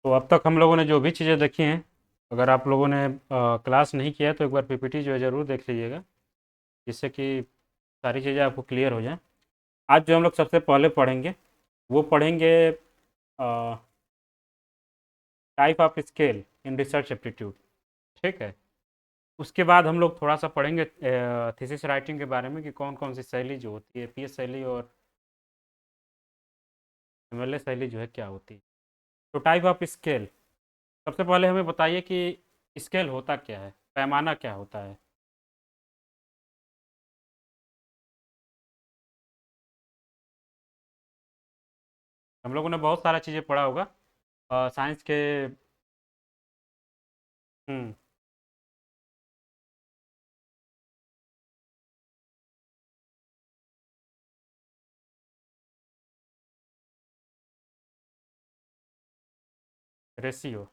तो अब तक हम लोगों ने जो भी चीज़ें देखी हैं, अगर आप लोगों ने क्लास नहीं किया है तो एक बार पीपीटी जो है ज़रूर देख लीजिएगा, जिससे कि सारी चीज़ें आपको क्लियर हो जाएं। आज जो हम लोग सबसे पहले पढ़ेंगे वो पढ़ेंगे type of scale in research aptitude. ठीक है। उसके बाद हम लोग थोड़ा सा पढ़ेंगे थीसिस राइटिंग के बारे में कि कौन कौन सी शैली जो होती है, पीएस शैली और एमएलए शैली जो है क्या होती है। तो टाइप ऑफ स्केल, सबसे पहले हमें बताइए कि स्केल होता क्या है, पैमाना क्या होता है। हम लोगों ने बहुत सारा चीज़ें पढ़ा होगा साइंस के। हम्म। रेशियो।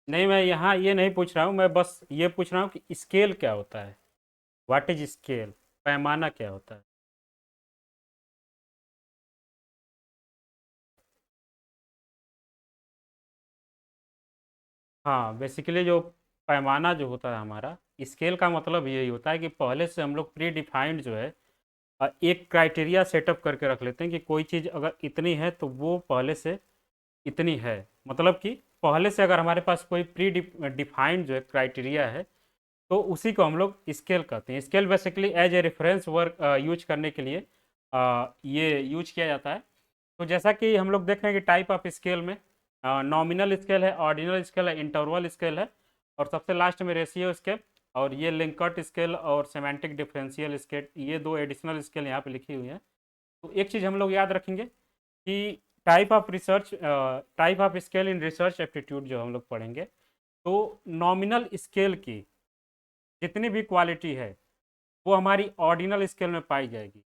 नहीं, मैं यहाँ ये नहीं पूछ रहा हूँ, मैं बस ये पूछ रहा हूँ कि स्केल क्या होता है। व्हाट इज स्केल, पैमाना क्या होता है। हाँ, बेसिकली जो पैमाना जो होता है हमारा, स्केल का मतलब यही होता है कि पहले से हम लोग प्री डिफाइंड जो है एक क्राइटेरिया सेटअप करके रख लेते हैं कि कोई चीज़ अगर इतनी है तो वो पहले से इतनी है। मतलब कि पहले से अगर हमारे पास कोई प्री डिफाइंड जो है क्राइटेरिया है, तो उसी को हम लोग स्केल कहते हैं। Scale basically as a reference work use करने के लिए ये यूज किया जाता है। तो जैसा कि हम लोग देख रहे हैं कि टाइप ऑफ स्केल में नॉमिनल स्केल है, ऑर्डिनल स्केल है, इंटरवल स्केल है, और सबसे लास्ट में रेशियो स्केल। और ये लिंकर्ट स्केल और सेमेंटिक डिफरेंशियल स्केल, ये दो एडिशनल स्केल यहाँ पे लिखी हुई हैं। तो एक चीज़ हम लोग याद रखेंगे कि type of scale in research aptitude जो हम लोग पढ़ेंगे, तो नॉमिनल स्केल की जितनी भी क्वालिटी है वो हमारी ऑर्डिनल स्केल में पाई जाएगी।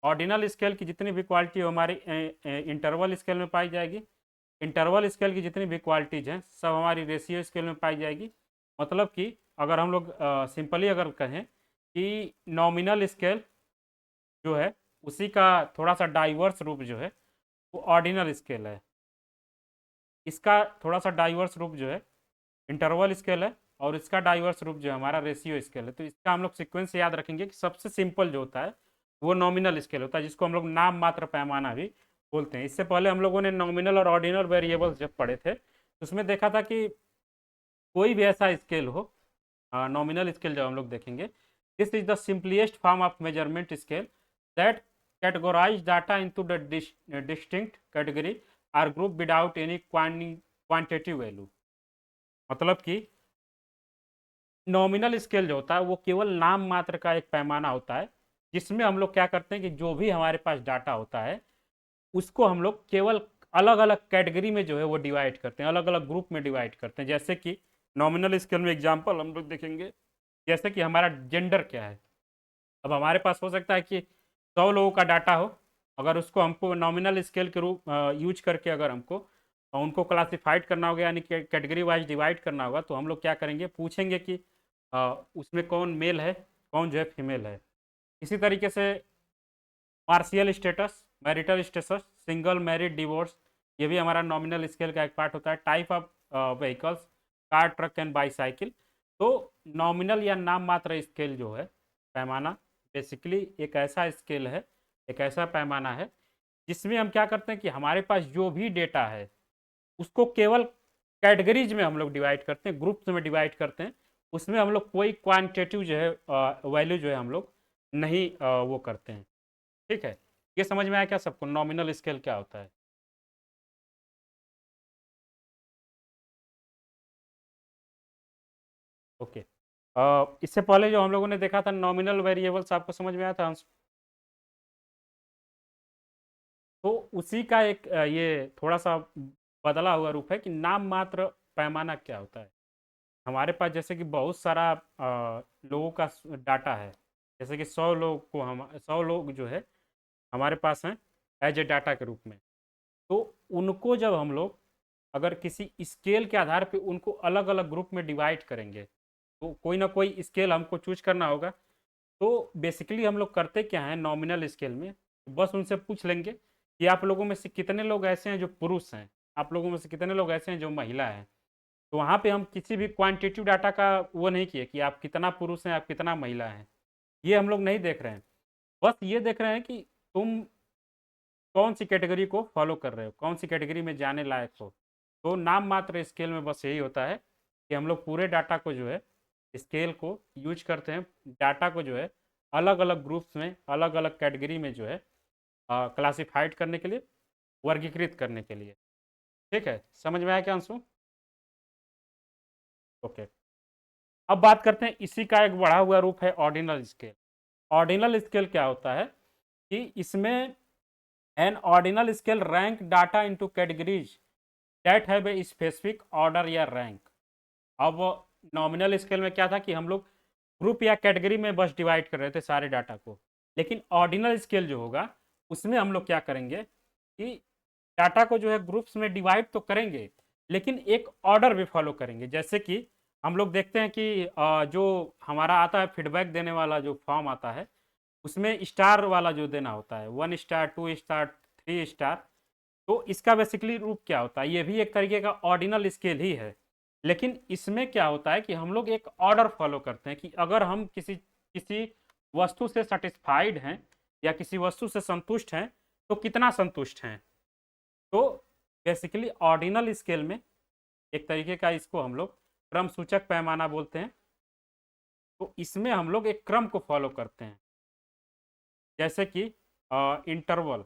ऑर्डिनल स्केल की जितनी भी क्वालिटी वो हमारी इंटरवल स्केल में पाई जाएगी। इंटरवल स्केल की जितनी भी क्वालिटीज हैं सब हमारी रेशियो स्केल में पाई जाएगी। मतलब कि अगर हम लोग सिंपली अगर कहें कि नॉमिनल स्केल जो है उसी का थोड़ा सा डाइवर्स रूप जो है वो ऑर्डिनल स्केल है। इसका थोड़ा सा डाइवर्स रूप जो है इंटरवल स्केल है, और इसका डाइवर्स रूप जो है हमारा रेशियो स्केल है। तो इसका हम लोग सीक्वेंस याद रखेंगे कि सबसे सिंपल जो होता है वो नॉमिनल स्केल होता है, जिसको हम लोग नाम मात्र पैमाना भी बोलते हैं। इससे पहले हम लोगों ने नॉमिनल और ऑर्डिनल वेरिएबल्स जब पढ़े थे तो उसमें देखा था कि कोई भी ऐसा स्केल हो, नॉमिनल स्केल जब हम लोग देखेंगे, this is the simplest form of measurement scale that categorize data into the distinct category or group without any quantitative value। मतलब कि नॉमिनल स्केल जो होता है वो केवल नाम मात्र का एक पैमाना होता है, जिसमें हम लोग क्या करते हैं कि जो भी हमारे पास डाटा होता है उसको हम लोग केवल अलग अलग कैटेगरी में जो है वो डिवाइड करते हैं, अलग अलग ग्रुप में डिवाइड करते हैं। जैसे कि नॉमिनल स्केल में एग्जांपल हम लोग देखेंगे, जैसे कि हमारा जेंडर क्या है। अब हमारे पास हो सकता है कि 100 लोगों का डाटा हो, अगर उसको हमको नॉमिनल स्केल के रूप यूज करके अगर हमको उनको क्लासिफाइड करना होगा, यानी कैटेगरी वाइज डिवाइड करना होगा, तो हम लोग क्या करेंगे, पूछेंगे कि उसमें कौन मेल है, कौन जो है फीमेल है। इसी तरीके से martial status, marital status, single, married, divorce, ये भी हमारा नॉमिनल स्केल का एक पार्ट होता है। Type of vehicles, car, truck and bicycle. तो नॉमिनल या नाम मात्र स्केल जो है पैमाना, बेसिकली एक ऐसा स्केल है, एक ऐसा पैमाना है जिसमें हम क्या करते हैं कि हमारे पास जो भी डेटा है उसको केवल कैटेगरीज में हम लोग डिवाइड करते हैं, ग्रुप्स में डिवाइड करते हैं। उसमें हम लोग कोई क्वांटिटेटिव जो है वैल्यू जो है हम लोग नहीं वो करते हैं। ठीक है। ये समझ में आया क्या सबको, नॉमिनल स्केल क्या होता है। ओके। इससे पहले जो हम लोगों ने देखा था नॉमिनल वेरिएबल्स, आपको समझ में आया था अंश? तो उसी का एक ये थोड़ा सा बदला हुआ रूप है कि नाम मात्र पैमाना क्या होता है। हमारे पास जैसे कि बहुत सारा लोगों का डाटा है, जैसे कि 100 लोग को हम 100 लोग जो है हमारे पास हैं एज ए डाटा के रूप में। तो उनको जब हम लोग अगर किसी स्केल के आधार पे उनको अलग अलग ग्रुप में डिवाइड करेंगे, तो कोई ना कोई स्केल हमको चूज करना होगा। तो बेसिकली हम लोग करते क्या है नॉमिनल स्केल में, बस उनसे पूछ लेंगे कि आप लोगों में से कितने लोग ऐसे हैं जो पुरुष हैं, आप लोगों में से कितने लोग ऐसे हैं जो महिला हैं। तो वहाँ पे हम किसी भी क्वांटिटेटिव डाटा का वो नहीं किए कि आप कितना पुरुष हैं, आप कितना महिला हैं, ये हम लोग नहीं देख रहे हैं। बस ये देख रहे हैं कि तुम कौन सी कैटेगरी को फॉलो कर रहे हो, कौन सी कैटेगरी में जाने लायक हो। तो नाम मात्र स्केल में बस यही होता है कि हम लोग पूरे डाटा को जो है, स्केल को यूज करते हैं, डाटा को जो है अलग अलग ग्रुप्स में, अलग अलग कैटेगरी में जो है क्लासिफाइड करने के लिए, वर्गीकृत करने के लिए। ठीक है, समझ में आया क्या अंशु? ओके। अब बात करते हैं, इसी का एक बढ़ा हुआ रूप है ऑर्डिनल स्केल। ऑर्डिनल स्केल क्या होता है कि इसमें N ordinal scale rank data into categories that have a specific order या रैंक। अब नॉमिनल स्केल में क्या था कि हम लोग ग्रुप या कैटेगरी में बस डिवाइड कर रहे थे सारे डाटा को, लेकिन ऑर्डिनल स्केल जो होगा उसमें हम लोग क्या करेंगे कि डाटा को जो है ग्रुप्स में डिवाइड तो करेंगे, लेकिन एक ऑर्डर भी फॉलो करेंगे। जैसे कि हम लोग देखते हैं कि जो हमारा आता है फीडबैक देने वाला जो फॉर्म आता है, उसमें स्टार वाला जो देना होता है, 1 स्टार, 2 स्टार, 3 स्टार। तो इसका बेसिकली रूप क्या होता है, ये भी एक तरीके का ऑर्डिनल स्केल ही है, लेकिन इसमें क्या होता है कि हम लोग एक ऑर्डर फॉलो करते हैं कि अगर हम किसी किसी वस्तु से सेटिस्फाइड हैं या किसी वस्तु से संतुष्ट हैं तो कितना संतुष्ट हैं। तो बेसिकली ऑर्डिनल स्केल में एक तरीके का इसको हम लोग क्रम सूचक पैमाना बोलते हैं। तो इसमें हम लोग एक क्रम को फॉलो करते हैं, जैसे कि इंटरवल,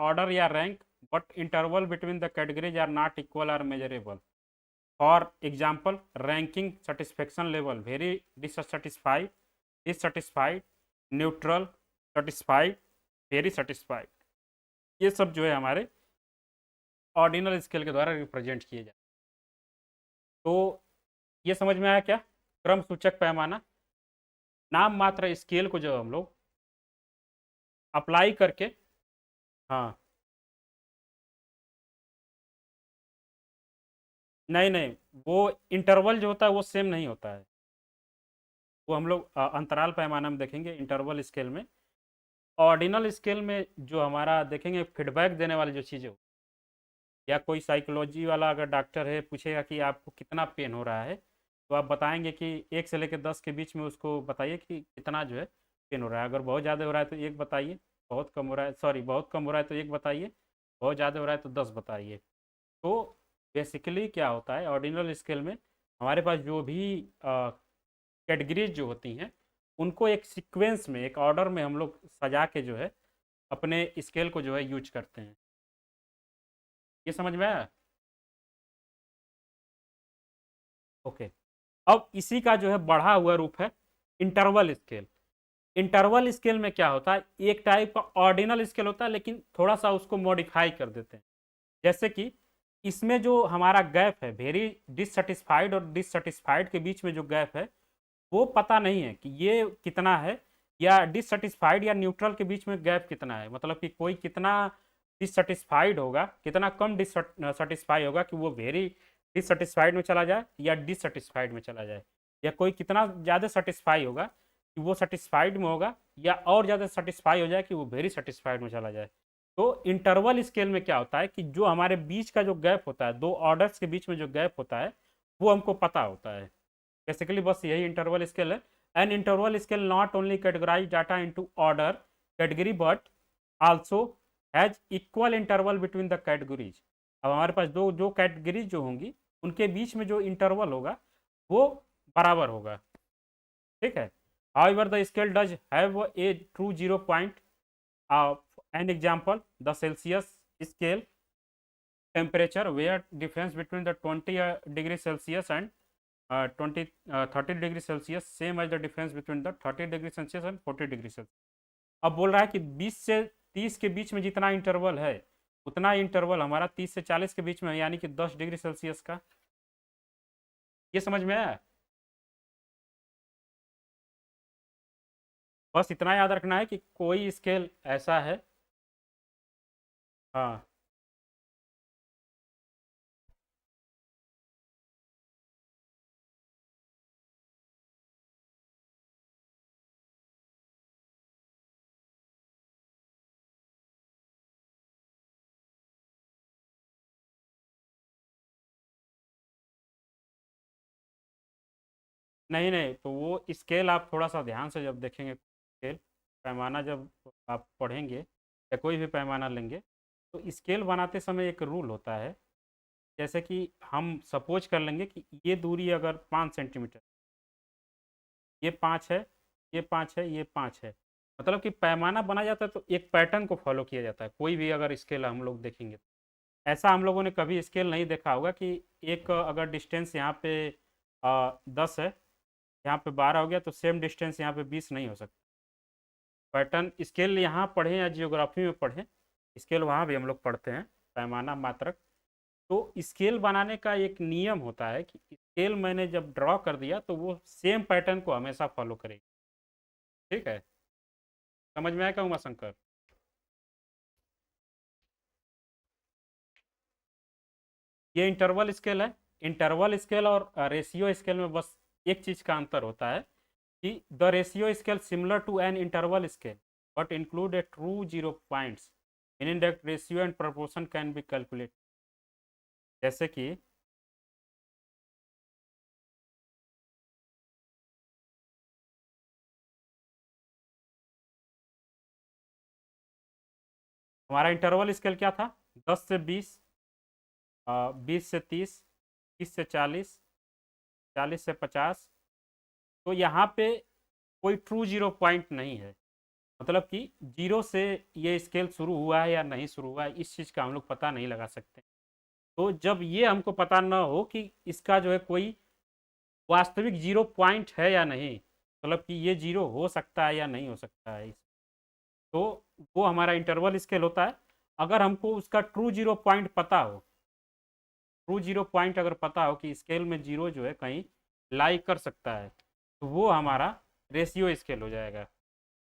ऑर्डर या rank, but interval between the categories are not equal or measurable. For example, ranking satisfaction level very dissatisfied, dissatisfied, neutral, satisfied, very satisfied. ये सब जो है हमारे ऑर्डिनल स्केल के द्वारा रिप्रेजेंट किए जाते हैं। तो ये समझ में आया क्या, क्रम सूचक पैमाना। नाम मात्र स्केल को जो हम लोग अप्लाई करके, हाँ, नहीं नहीं, वो इंटरवल जो होता है वो सेम नहीं होता है। वो हम लोग अंतराल पैमाना में देखेंगे इंटरवल स्केल में। ऑर्डिनल स्केल में जो हमारा देखेंगे फीडबैक देने वाली जो चीज़ें, या कोई साइकोलॉजी वाला अगर डॉक्टर है पूछेगा कि आपको कितना पेन हो रहा है, तो आप बताएंगे कि 1 से लेकर 10 के बीच में उसको बताइए कि कितना जो है पेन हो रहा है। अगर बहुत ज़्यादा हो रहा है तो 1 बताइए, बहुत कम हो रहा है, सॉरी, बहुत कम हो रहा है तो 1 बताइए, बहुत ज़्यादा हो रहा है तो 10 बताइए। तो बेसिकली क्या होता है ऑर्डिनल स्केल में, हमारे पास जो भी कैटेगरीज जो होती हैं उनको एक सीक्वेंस में, एक ऑर्डर में हम लोग सजा के जो है अपने स्केल को जो है यूज करते हैं। ये समझ में आया? ओके। अब इसी का जो है बढ़ा हुआ रूप है इंटरवल स्केल। इंटरवल स्केल में क्या होता है, एक टाइप का ऑर्डिनल स्केल होता है लेकिन थोड़ा सा उसको मॉडिफाई कर देते हैं। जैसे कि इसमें जो हमारा गैप है, वेरी डिससेटिस्फाइड और डिससेटिस्फाइड के बीच में जो गैप है वो पता नहीं है कि ये कितना है, या डिससेटिस्फाइड या न्यूट्रल के बीच में गैप कितना है, मतलब कि कोई कितना डिससेटिस्फाइड होगा, कितना कम डिससेटिस्फाई होगा कि वो वेरी डिससेटिस्फाइड में चला जाए या डिससेटिस्फाइड में चला जाए, या कोई कितना ज़्यादा सेटिस्फाई होगा कि वो सेटिस्फाइड में होगा, या और ज़्यादा सेटिस्फाई हो जाए कि वो वेरी सेटिस्फाइड में चला जाए। तो इंटरवल स्केल में क्या होता है कि जो हमारे बीच का जो गैप होता है, दो ऑर्डर्स के बीच में जो गैप होता है वो हमको पता होता है। बेसिकली बस यही इंटरवल स्केल है। An interval scale not only categorize data into order category but also has equal interval between the categories. अब हमारे पास दो जो कैटेगरीज जो होंगी उनके बीच में जो इंटरवल होगा वो बराबर होगा। ठीक है। However the scale does have a true zero point. An example, the Celsius scale temperature where difference between the 20 degree Celsius and 30 degree Celsius same as the difference between the 30 degree Celsius and 40 degree Celsius. अब बोल रहा है कि 20 से 30 के बीच में जितना interval है उतना इंटरवल हमारा 30 से 40 के बीच में है, यानी कि 10 डिग्री सेल्सियस का। ये समझ में आया? बस इतना याद रखना है कि कोई स्केल ऐसा है, हाँ, नहीं नहीं, तो वो स्केल आप थोड़ा सा ध्यान से जब देखेंगे, स्केल पैमाना जब आप पढ़ेंगे या कोई भी पैमाना लेंगे, तो स्केल बनाते समय एक रूल होता है। जैसे कि हम सपोज कर लेंगे कि ये दूरी अगर 5 सेंटीमीटर, ये 5 है, ये 5 है, ये 5 है, मतलब कि पैमाना बना जाता है तो एक पैटर्न को फॉलो किया जाता है। कोई भी अगर स्केल हम लोग देखेंगे, ऐसा हम लोगों ने कभी स्केल नहीं देखा होगा कि एक अगर डिस्टेंस यहाँ पे 10 है, यहाँ पे 12 हो गया, तो सेम डिस्टेंस यहाँ पे 20 नहीं हो सकता। पैटर्न स्केल यहाँ पढ़ें या जियोग्राफी में पढ़ें, स्केल वहाँ भी हम लोग पढ़ते हैं, पैमाना मात्रक। तो स्केल बनाने का एक नियम होता है कि स्केल मैंने जब ड्रॉ कर दिया तो वो सेम पैटर्न को हमेशा फॉलो करेगी। ठीक है, समझ में आया क्या उमा शंकर? ये इंटरवल स्केल है। इंटरवल स्केल और रेशियो स्केल में बस एक चीज़ का अंतर होता है कि the ratio scale similar to an interval scale but include a true zero points, meaning that ratio and proportion can be calculate. जैसे कि हमारा इंटरवल स्केल क्या था? 10 से 20, 20 से 30, 30 से 40, 40 से 50। तो यहाँ पे कोई ट्रू जीरो पॉइंट नहीं है, मतलब कि जीरो से ये स्केल शुरू हुआ है या नहीं शुरू हुआ है, इस चीज़ का हम लोग पता नहीं लगा सकते। तो जब ये हमको पता ना हो कि इसका जो है कोई वास्तविक जीरो पॉइंट है या नहीं, मतलब कि ये जीरो हो सकता है या नहीं हो सकता है, तो वो हमारा इंटरवल स्केल होता है। अगर हमको उसका ट्रू जीरो पॉइंट पता हो, ट्रू जीरो पॉइंट अगर पता हो कि स्केल में जीरो जो है कहीं लाई कर सकता है, तो वो हमारा रेशियो स्केल हो जाएगा।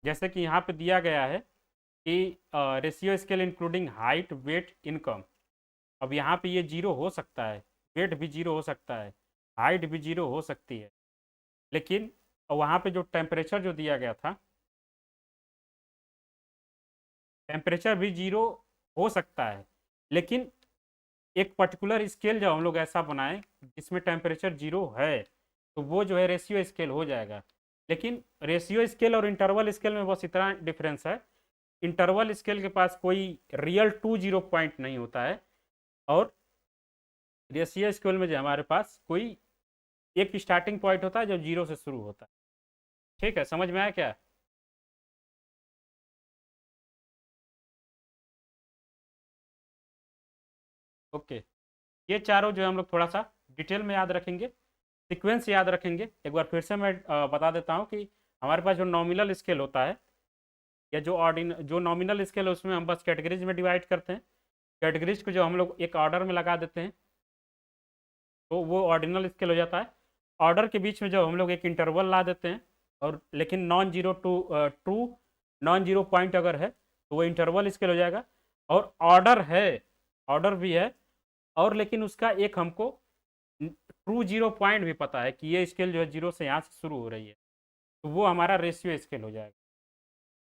जैसे कि यहाँ पे दिया गया है कि ratio scale including height, weight, income. अब यहाँ पे ये जीरो हो सकता है, वेट भी जीरो हो सकता है, हाइट भी जीरो हो सकती है, लेकिन वहाँ पे जो टेम्परेचर जो दिया गया था, टेम्परेचर भी जीरो हो सकता है, लेकिन एक पर्टिकुलर स्केल जब हम लोग ऐसा बनाएं जिसमें टेम्परेचर जीरो है, तो वो जो है रेशियो स्केल हो जाएगा। लेकिन रेशियो स्केल और इंटरवल स्केल में बस इतना डिफरेंस है, इंटरवल स्केल के पास कोई रियल टू जीरो पॉइंट नहीं होता है, और रेशियो स्केल में जो हमारे पास कोई एक स्टार्टिंग पॉइंट होता है जो जीरो से शुरू होता है। ठीक है, समझ में आया क्या? ओके, ये चारों जो है हम लोग थोड़ा सा डिटेल में याद रखेंगे, सीक्वेंस याद रखेंगे। एक बार फिर से मैं बता देता हूँ कि हमारे पास जो नॉमिनल स्केल होता है या जो नॉमिनल स्केल है उसमें हम बस कैटेगरीज में डिवाइड करते हैं। कैटेगरीज को जो हम लोग एक ऑर्डर में लगा देते हैं तो वो ऑर्डिनल स्केल हो जाता है। ऑर्डर के बीच में जब हम लोग एक इंटरवल ला देते हैं, और लेकिन non zero to true non zero point अगर है तो वो इंटरवल स्केल हो जाएगा। और ऑर्डर है, ऑर्डर भी है, और लेकिन उसका एक हमको ट्रू जीरो पॉइंट भी पता है कि ये स्केल जो है जीरो से यहाँ से शुरू हो रही है, तो वो हमारा रेशियो स्केल हो जाएगा।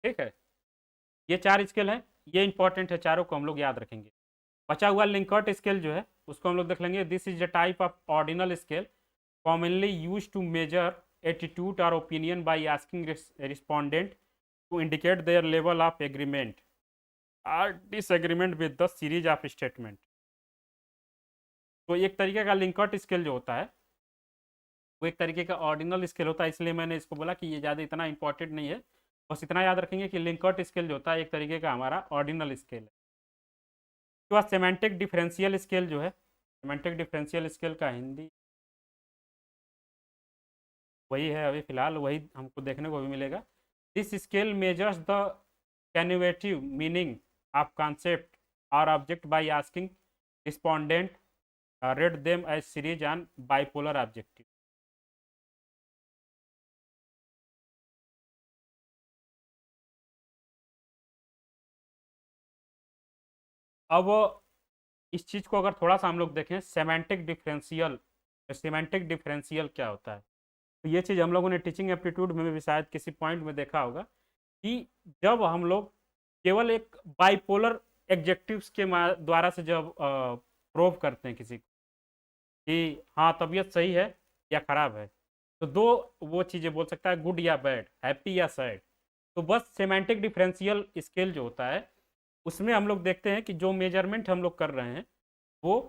ठीक है, ये चार स्केल हैं, ये इंपॉर्टेंट है, चारों को हम लोग याद रखेंगे। बचा हुआ लिंकर्ट स्केल जो है उसको हम लोग देख लेंगे। This is the type of ordinal scale commonly used to measure attitude or opinion by asking respondent to indicate their level of agreement or disagreement with the series of statement। तो एक तरीके का लिंकर्ट स्केल जो होता है वो एक तरीके का ऑर्डिनल स्केल होता है, इसलिए मैंने इसको बोला कि ये ज़्यादा इतना इंपॉर्टेंट नहीं है। बस इतना याद रखेंगे कि लिंकर्ट स्केल जो होता है एक तरीके का हमारा ऑर्डिनल स्केल है। तो सेमेंटिक डिफरेंशियल स्केल जो है, सेमेंटिक डिफरेंशियल स्केल का हिंदी वही है, अभी फिलहाल वही हमको देखने को भी मिलेगा। This scale measures the connotative meaning of concept और object by asking respondent rate them as series on bipolar objective. अब इस चीज़ को अगर थोड़ा सा हम लोग देखें, सेमेंटिक डिफरेंशियल, सेमेंटिक डिफरेंशियल क्या होता है, तो ये चीज़ हम लोगों ने टीचिंग एप्टीट्यूड में भी शायद किसी पॉइंट में देखा होगा कि जब हम लोग केवल एक बाइपोलर एग्जेक्टिव्स के द्वारा से जब प्रूव करते हैं किसी को कि हाँ तबीयत सही है या ख़राब है, तो दो वो चीज़ें बोल सकता है, गुड या बैड, हैप्पी या सैड। तो बस सेमेंटिक डिफरेंशियल स्केल जो होता है उसमें हम लोग देखते हैं कि जो मेजरमेंट हम लोग कर रहे हैं वो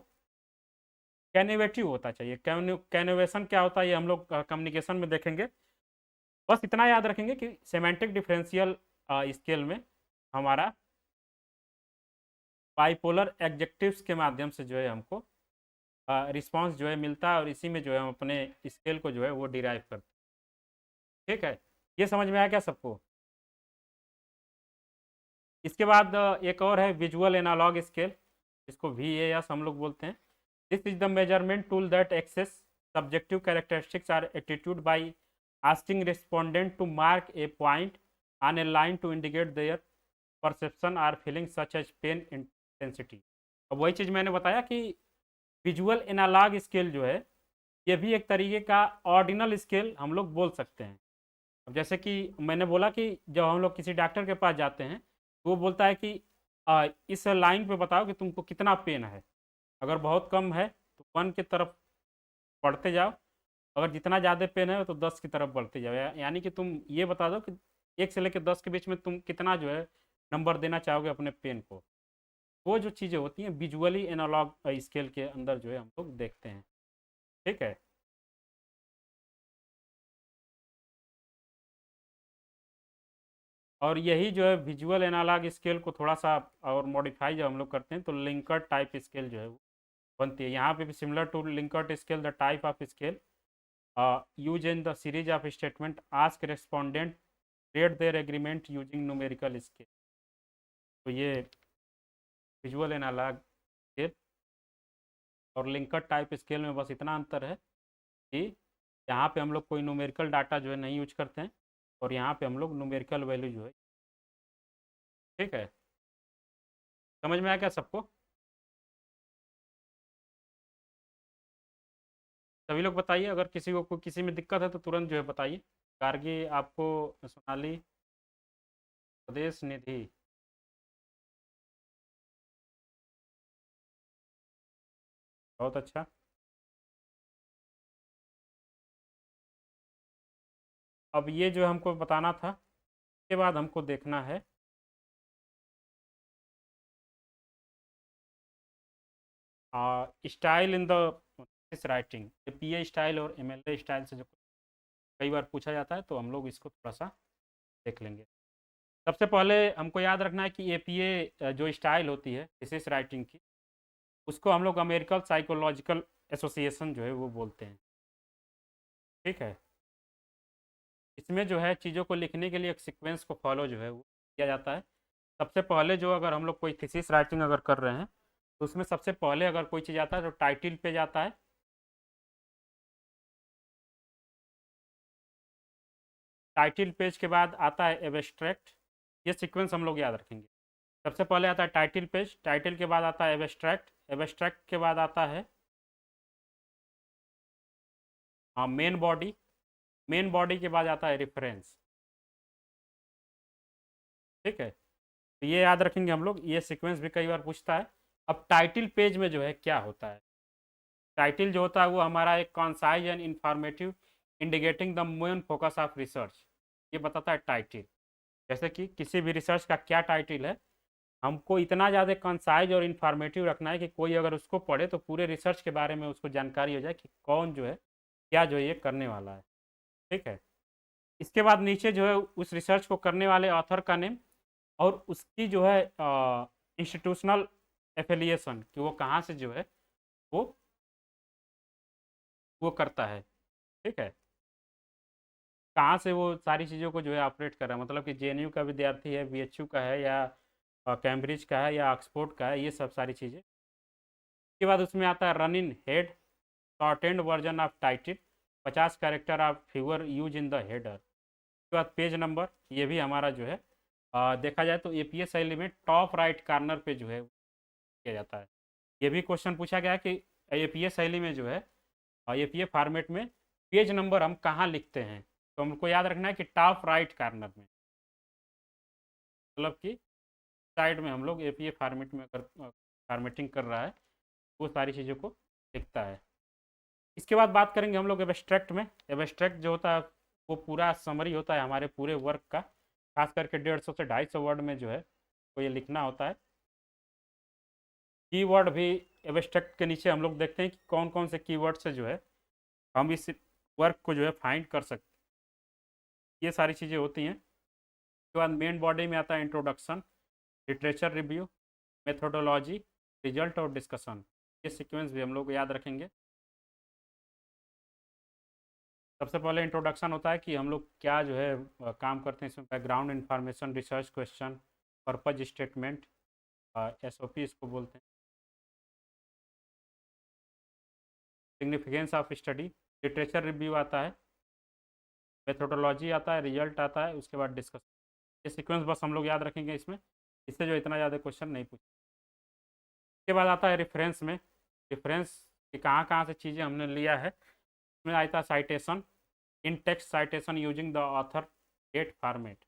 कैनिवेटिव होता चाहिए। कैनिवेशन क्या होता है ये हम लोग कम्युनिकेशन में देखेंगे। बस इतना याद रखेंगे कि सेमेंटिक डिफरेंशियल स्केल में हमारा बाइपोलर एडजेक्टिव्स के माध्यम से जो है हमको रिस्पांस जो है मिलता है, और इसी में जो है हम अपने स्केल को जो है वो डिराइव करते हैं। ठीक है, ये समझ में आया क्या सबको? इसके बाद एक और है विजुअल एनालॉग स्केल, इसको VAS हम लोग बोलते हैं। This is the measurement tool that access subjective characteristics or attitude by asking respondent to mark a point on a line to indicate their perception or feeling such as pain intensity. अब वही चीज़ मैंने बताया कि visual analog scale जो है ये भी एक तरीके का ऑर्डिनल स्केल हम लोग बोल सकते हैं। अब जैसे कि मैंने बोला कि जब हम लोग किसी डॉक्टर के पास जाते हैं तो वो बोलता है कि इस लाइन पे बताओ कि तुमको कितना पेन है। अगर बहुत कम है तो 1 की तरफ बढ़ते जाओ, अगर जितना ज़्यादा पेन है तो 10 की तरफ बढ़ते जाओ। यानी कि तुम ये बता दो कि 1 से लेकर 10 के बीच में तुम कितना जो है नंबर देना चाहोगे अपने पेन को। वो जो चीज़ें होती हैं विजुअली एनालॉग स्केल के अंदर जो है हम लोग देखते हैं। ठीक है, और यही जो है विजुअल एनालॉग स्केल को थोड़ा सा और मॉडिफाई जब हम लोग करते हैं तो लिंकर्ट टाइप स्केल जो है वो बनती है। यहाँ पे भी similar to Likert scale the type of scale use in the series of statement ask respondent rate their agreement using numerical scale. तो ये विजुअल एनालॉग स्केल और लिंकर्ट टाइप स्केल में बस इतना अंतर है कि यहाँ पे हम लोग कोई न्यूमेरिकल डाटा जो है नहीं यूज करते हैं, और यहाँ पे हम लोग न्यूमेरिकल वैल्यू जो है। ठीक है, समझ में आया क्या सबको? सभी लोग बताइए, अगर किसी को कोई किसी में दिक्कत है तो तुरंत जो है बताइए। गार्गी आपको, सोनाली, स्वदेश निधि, बहुत अच्छा। अब ये जो हमको बताना था, उसके बाद हमको देखना है style in the writing. PA style और MLA स्टाइल से जो कई बार पूछा जाता है तो हम लोग इसको थोड़ा सा देख लेंगे। सबसे पहले हमको याद रखना है कि APA जो स्टाइल होती है थीसिस राइटिंग की, उसको हम लोग अमेरिकन साइकोलॉजिकल एसोसिएशन जो है वो बोलते हैं। ठीक है, इसमें जो है चीज़ों को लिखने के लिए एक सीक्वेंस को फॉलो जो है वो किया जाता है। सबसे पहले जो अगर हम लोग कोई थीसिस राइटिंग अगर कर रहे हैं तो उसमें सबसे पहले अगर कोई चीज़ आता है तो टाइटल पे जाता है। टाइटल पेज के बाद आता है एब्स्ट्रैक्ट। ये सीक्वेंस हम लोग याद रखेंगे। सबसे पहले आता है टाइटल पेज, टाइटल के बाद आता है एब्स्ट्रैक्ट, एब्स्ट्रैक्ट के बाद आता है मेन बॉडी, मेन बॉडी के बाद आता है रेफरेंस। ठीक है, तो ये याद रखेंगे हम लोग, ये सीक्वेंस भी कई बार पूछता है। अब टाइटल पेज में जो है क्या होता है, टाइटल जो होता है वो हमारा एक concise and informative indicating the main focus of research, ये बताता है टाइटल। जैसे कि किसी भी रिसर्च का क्या टाइटल है, हमको इतना ज़्यादा कंसाइज और इन्फॉर्मेटिव रखना है कि कोई अगर उसको पढ़े तो पूरे रिसर्च के बारे में उसको जानकारी हो जाए कि कौन जो है क्या जो है ये करने वाला है। ठीक है, इसके बाद नीचे जो है उस रिसर्च को करने वाले ऑथर का नेम और उसकी जो है इंस्टीट्यूशनल एफिलिएशन कि वो कहाँ से जो है वो वो करता है। ठीक है, कहाँ से वो सारी चीज़ों को जो है ऑपरेट कर रहा है, मतलब कि JNU का विद्यार्थी है, BHU का है, या कैम्ब्रिज का है, या ऑक्सफोर्ड का है, ये सब सारी चीज़ें। उसके बाद उसमें आता है run in head, shortened version of title, 50 character of figure use in the header. उसके बाद पेज नंबर, ये भी हमारा जो है देखा जाए तो APA शैली में टॉप राइट कॉर्नर पे जो है किया जाता है। ये भी क्वेश्चन पूछा गया कि APA शैली में जो है APA फॉर्मेट में पेज नंबर हम कहाँ लिखते हैं, तो हमको याद रखना है कि टॉप राइट कॉर्नर में, मतलब कि साइड में हम लोग APA फॉर्मेट में अगर फॉर्मेटिंग कर रहा है वो सारी चीज़ों को लिखता है। इसके बाद बात करेंगे हम लोग एब्स्ट्रैक्ट में। एब्स्ट्रैक्ट जो होता है वो पूरा समरी होता है हमारे पूरे वर्क का, खास करके 150 से 250 वर्ड में जो है वो ये लिखना होता है। कीवर्ड भी एब्स्ट्रैक्ट के नीचे हम लोग देखते हैं कि कौन कौन से कीवर्ड से जो है हम इस वर्क को जो है फाइंड कर सकते हैं, ये सारी चीज़ें होती हैं। उसके बाद मेन बॉडी में आता है introduction, literature review, methodology, result और डिस्कशन। ये सीक्वेंस भी हम लोग याद रखेंगे। सबसे पहले इंट्रोडक्शन होता है कि हम लोग क्या जो है काम करते हैं इसमें, background information, research question, purpose statement, SOP इसको बोलते हैं, significance of study, literature review आता है, मेथोडोलॉजी आता है, रिजल्ट आता है, उसके बाद डिस्कशन। ये सीक्वेंस बस हम लोग याद रखेंगे इसमें, इससे जो इतना ज़्यादा क्वेश्चन नहीं पूछे। उसके बाद आता है रेफरेंस में, रेफरेंस कि कहाँ कहाँ से चीज़ें हमने लिया है। इसमें आता है citation, in text citation using the author date format.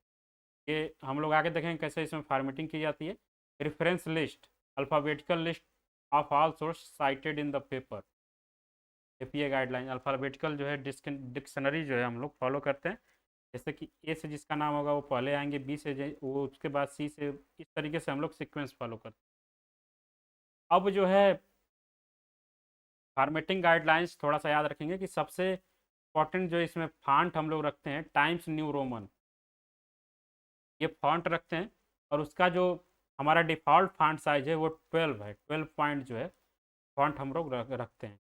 ये हम लोग आगे देखेंगे कैसे इसमें फॉर्मेटिंग की जाती है। Reference list, alphabetical list of all source cited in the paper. APA guideline, alphabetical जो है डिक्शनरी जो है हम लोग फॉलो करते हैं। जैसे कि ए से जिसका नाम होगा वो पहले आएंगे, बी से वो उसके बाद सी से, इस तरीके से हम लोग सीक्वेंस फॉलो करते हैं। अब जो है फॉर्मेटिंग गाइडलाइंस थोड़ा सा याद रखेंगे कि सबसे इंपॉर्टेंट जो इसमें फॉन्ट हम लोग रखते हैं टाइम्स न्यू रोमन, ये फॉन्ट रखते हैं। और उसका जो हमारा डिफ़ॉल्ट फॉन्ट साइज है वो 12 है, 12 पॉइंट जो है फॉन्ट हम लोग रखते हैं।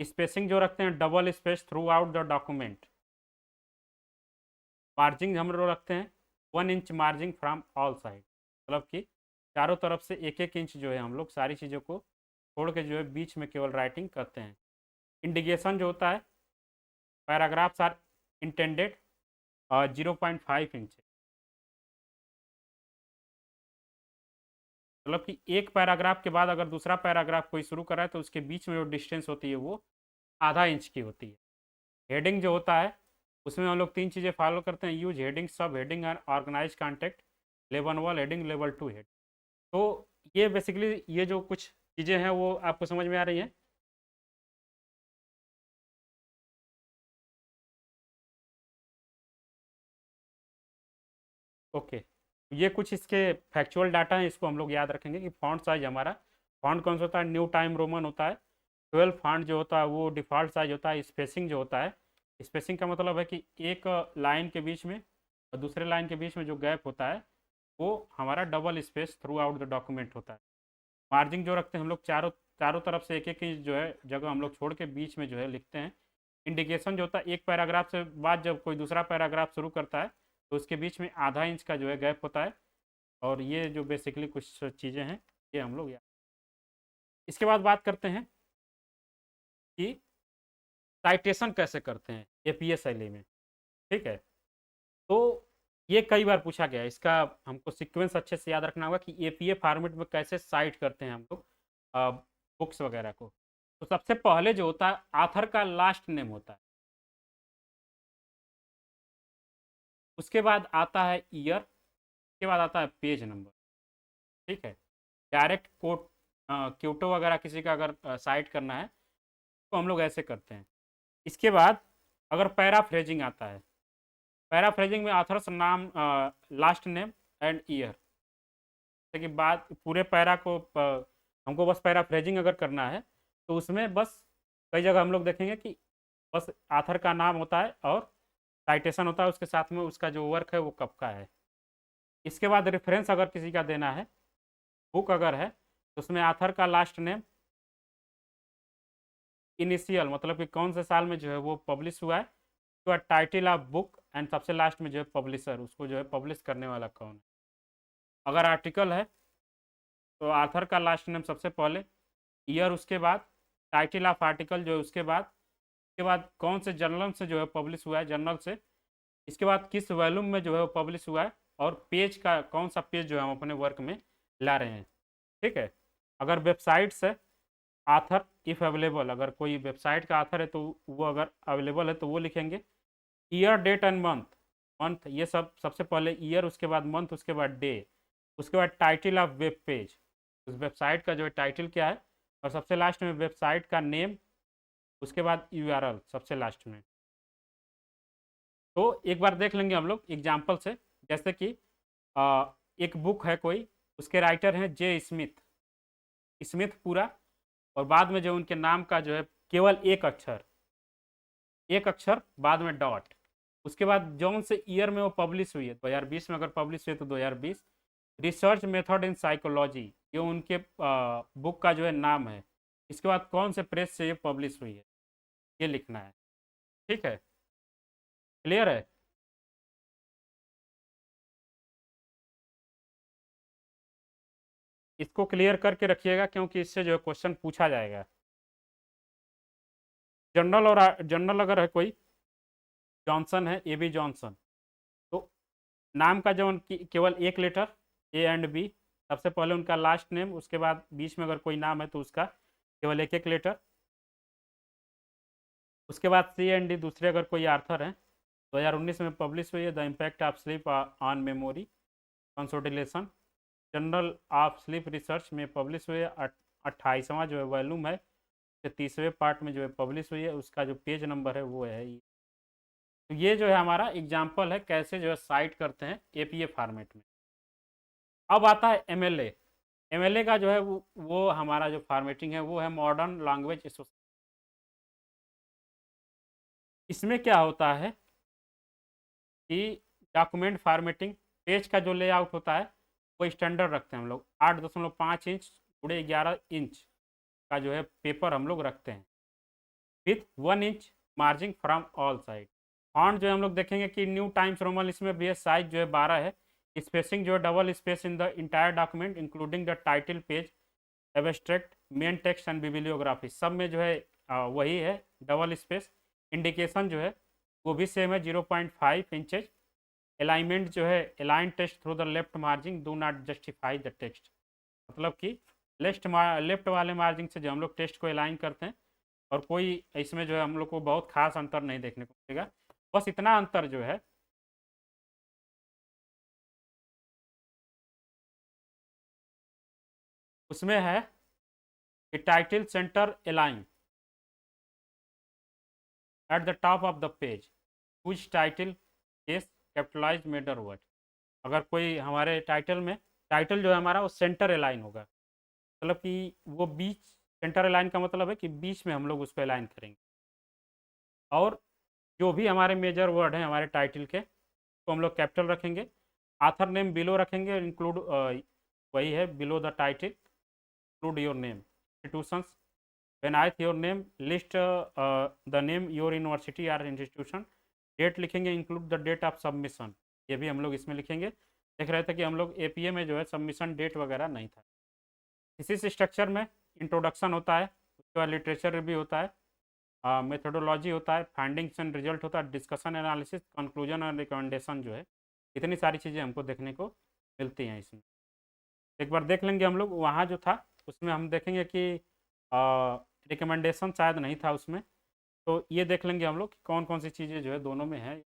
स्पेसिंग जो रखते हैं double space through out the document. Margin हम लोग रखते हैं 1 inch margin from all side, मतलब कि चारों तरफ से 1 1 इंच जो है हम लोग सारी चीज़ों को छोड़ के जो है बीच में केवल राइटिंग करते हैं। इंडिकेशन जो होता है, पैराग्राफ्स आर इंटेंडेड 0.5 इंच, मतलब कि एक पैराग्राफ के बाद अगर दूसरा पैराग्राफ कोई शुरू कर रहा है तो उसके बीच में जो डिस्टेंस होती है वो आधा इंच की होती है। हेडिंग जो होता है उसमें हम लोग 3 चीज़ें फॉलो करते हैं, use heading, sub heading and organise contact, level 1 heading, level 2 head. तो ये बेसिकली ये जो कुछ चीज़ें हैं वो आपको समझ में आ रही हैं। ओके, ये कुछ इसके फैक्चुअल डाटा हैं, इसको हम लोग याद रखेंगे कि फॉन्ट साइज हमारा, फॉन्ट कौन सा होता है, न्यू टाइम रोमन होता है। 12 फॉन्ट जो होता है वो डिफ़ॉल्ट साइज होता है। स्पेसिंग जो होता है, स्पेसिंग का मतलब है कि एक लाइन के बीच में और दूसरे लाइन के बीच में जो गैप होता है वो हमारा double space through out the document होता है। मार्जिंग जो रखते हैं हम लोग चारों चारों तरफ से 1 1 इंच जो है जगह हम लोग छोड़ के बीच में जो है लिखते हैं। इंडिकेशन जो होता है, एक पैराग्राफ से बाद जब कोई दूसरा पैराग्राफ शुरू करता है तो उसके बीच में आधा इंच का जो है गैप होता है। और ये जो बेसिकली कुछ चीज़ें हैं ये हम लोग याद। इसके बाद बात करते हैं कि साइटेशन कैसे करते हैं एपीएसएलए में। ठीक है, तो ये कई बार पूछा गया है, इसका हमको सीक्वेंस अच्छे से याद रखना होगा कि एपीए फॉर्मेट में कैसे साइट करते हैं हम लोग बुक्स वगैरह को। तो सबसे पहले जो होता है आथर का लास्ट नेम होता है, उसके बाद आता है ईयर, उसके बाद आता है पेज नंबर। ठीक है, डायरेक्ट कोट क्योटो वगैरह किसी का अगर साइट करना है तो हम लोग ऐसे करते हैं। इसके बाद अगर पैराफ्रेजिंग आता है, पैराफ्रेजिंग में आथर्स नाम, लास्ट नेम एंड ईयर कि बात पूरे पैरा को हमको बस पैराफ्रेजिंग अगर करना है तो उसमें बस कई जगह हम लोग देखेंगे कि बस आथर का नाम होता है और साइटेशन होता है उसके साथ में, उसका जो वर्क है वो कब का है। इसके बाद रेफरेंस अगर किसी का देना है, बुक अगर है तो उसमें आथर का लास्ट नेम, इनिशियल मतलब कि कौन से साल में जो है वो पब्लिश हुआ है, उसके बाद टाइटल ऑफ बुक एंड सबसे लास्ट में जो है पब्लिशर, उसको जो है पब्लिश करने वाला कौन है। अगर आर्टिकल है तो आथर का लास्ट नेम सबसे पहले, ईयर उसके बाद, टाइटल ऑफ आर्टिकल जो है उसके बाद कौन से जर्नल से जो है पब्लिश हुआ है, जर्नल से, इसके बाद किस वॉल्यूम में जो है वो पब्लिश हुआ है, और पेज का कौन सा पेज जो है हम अपने वर्क में ला रहे हैं। ठीक है, अगर वेबसाइट से आथर इफ़ अवेलेबल, अगर कोई वेबसाइट का आथर है तो वो अगर अवेलेबल है तो वो लिखेंगे। Year date and month, month ये सब सबसे पहले ईयर, उसके बाद मंथ, उसके बाद डे, उसके बाद टाइटल ऑफ वेब पेज, उस वेबसाइट का जो है टाइटल क्या है, और सबसे लास्ट में वेबसाइट का नेम, उसके बाद यूआरएल सबसे लास्ट में। तो एक बार देख लेंगे हम लोग एग्जाम्पल से, जैसे कि एक बुक है कोई, उसके राइटर हैं जे स्मिथ, स्मिथ पूरा, और बाद में जो उनके नाम का जो है केवल एक अक्षर बाद में डॉट, उसके बाद जौन से ईयर में वो पब्लिश हुई है, 2020 में अगर पब्लिश हुई है तो 2020, रिसर्च मेथड इन साइकोलॉजी, ये उनके बुक का जो है नाम है, इसके बाद कौन से प्रेस से ये पब्लिश हुई है, ये लिखना है। ठीक है, क्लियर है। इसको क्लियर करके रखिएगा क्योंकि इससे जो है क्वेश्चन पूछा जाएगा। जनरल, और जनरल अगर है कोई, जॉनसन है, ए बी जॉनसन, तो नाम का जो केवल एक लेटर, ए एंड बी, सबसे पहले उनका लास्ट नेम, उसके बाद बीच में अगर कोई नाम है तो उसका केवल एक एक लेटर, उसके बाद सी एंड डी, दूसरे अगर कोई आर्थर हैं, 2019 में पब्लिश हुई है, the impact of sleep on memory consolidation, journal of sleep research में पब्लिश हुई है, 28वां जो है वॉल्यूम है, 30वें पार्ट में जो है पब्लिश हुई है, उसका जो पेज नंबर है वो है ये। तो ये जो है हमारा एग्जाम्पल है कैसे जो है साइट करते हैं एपीए फॉर्मेट में। अब आता है एमएलए। एमएलए का जो है वो हमारा जो फॉर्मेटिंग है वो है मॉडर्न लैंग्वेज एसोसिएशन। इसमें क्या होता है कि डॉक्यूमेंट फॉर्मेटिंग, पेज का जो लेआउट होता है वो स्टैंडर्ड रखते हैं हम लोग, 8.5 इंच गुणे 11 इंच का जो है पेपर हम लोग रखते हैं, with 1 inch margin from all side. Font जो है हम लोग देखेंगे कि न्यू टाइम्स रोमन, इसमें भी है, साइज जो है 12 है, स्पेसिंग जो है double space in the entire document including the title page, abstract, main text and bibliography, सब में जो है वही है, डबल स्पेस। इंडिकेशन जो है वो भी सेम है, 0.5 इंचेज। अलाइनमेंट जो है, align text through the left margin do not justify the text, मतलब कि लेफ्ट वाले मार्जिन से जो हम लोग टेक्स्ट को अलाइन करते हैं, और कोई इसमें जो है हम लोग को बहुत खास अंतर नहीं देखने को मिलेगा, बस इतना अंतर जो है, उसमें है कि title centre align at the top of the page, कुछ title case capitalise major word, अगर कोई हमारे टाइटल में, टाइटल जो है हमारा वो सेंटर अलाइन होगा, मतलब कि वो बीच, सेंटर अलाइन का मतलब है कि बीच में हम लोग उसको अलाइन करेंगे, और जो भी हमारे मेजर वर्ड हैं हमारे टाइटल के, तो हम लोग कैपिटल रखेंगे, आथर नेम बिलो रखेंगे, इंक्लूड वही है below the title, include your name, institutions, when I your name list the name your university or institution, date लिखेंगे, include the date of submission, ये भी हम लोग इसमें लिखेंगे। देख रहे थे कि हम लोग एपीए में जो है सबमिशन डेट वगैरह नहीं था। इसी स्ट्रक्चर में इंट्रोडक्शन होता है, उसके बाद लिटरेचर रिव्यू होता है, मेथोडोलॉजी होता है, फाइंडिंग्स एंड रिजल्ट होता है, डिस्कशन एनालिसिस, कंक्लूजन और रिकमेंडेशन, जो है इतनी सारी चीज़ें हमको देखने को मिलती हैं इसमें। एक बार देख लेंगे हम लोग, वहाँ जो था उसमें हम देखेंगे कि रिकमेंडेशन शायद नहीं था उसमें, तो ये देख लेंगे हम लोग कि कौन कौन सी चीज़ें जो है दोनों में है।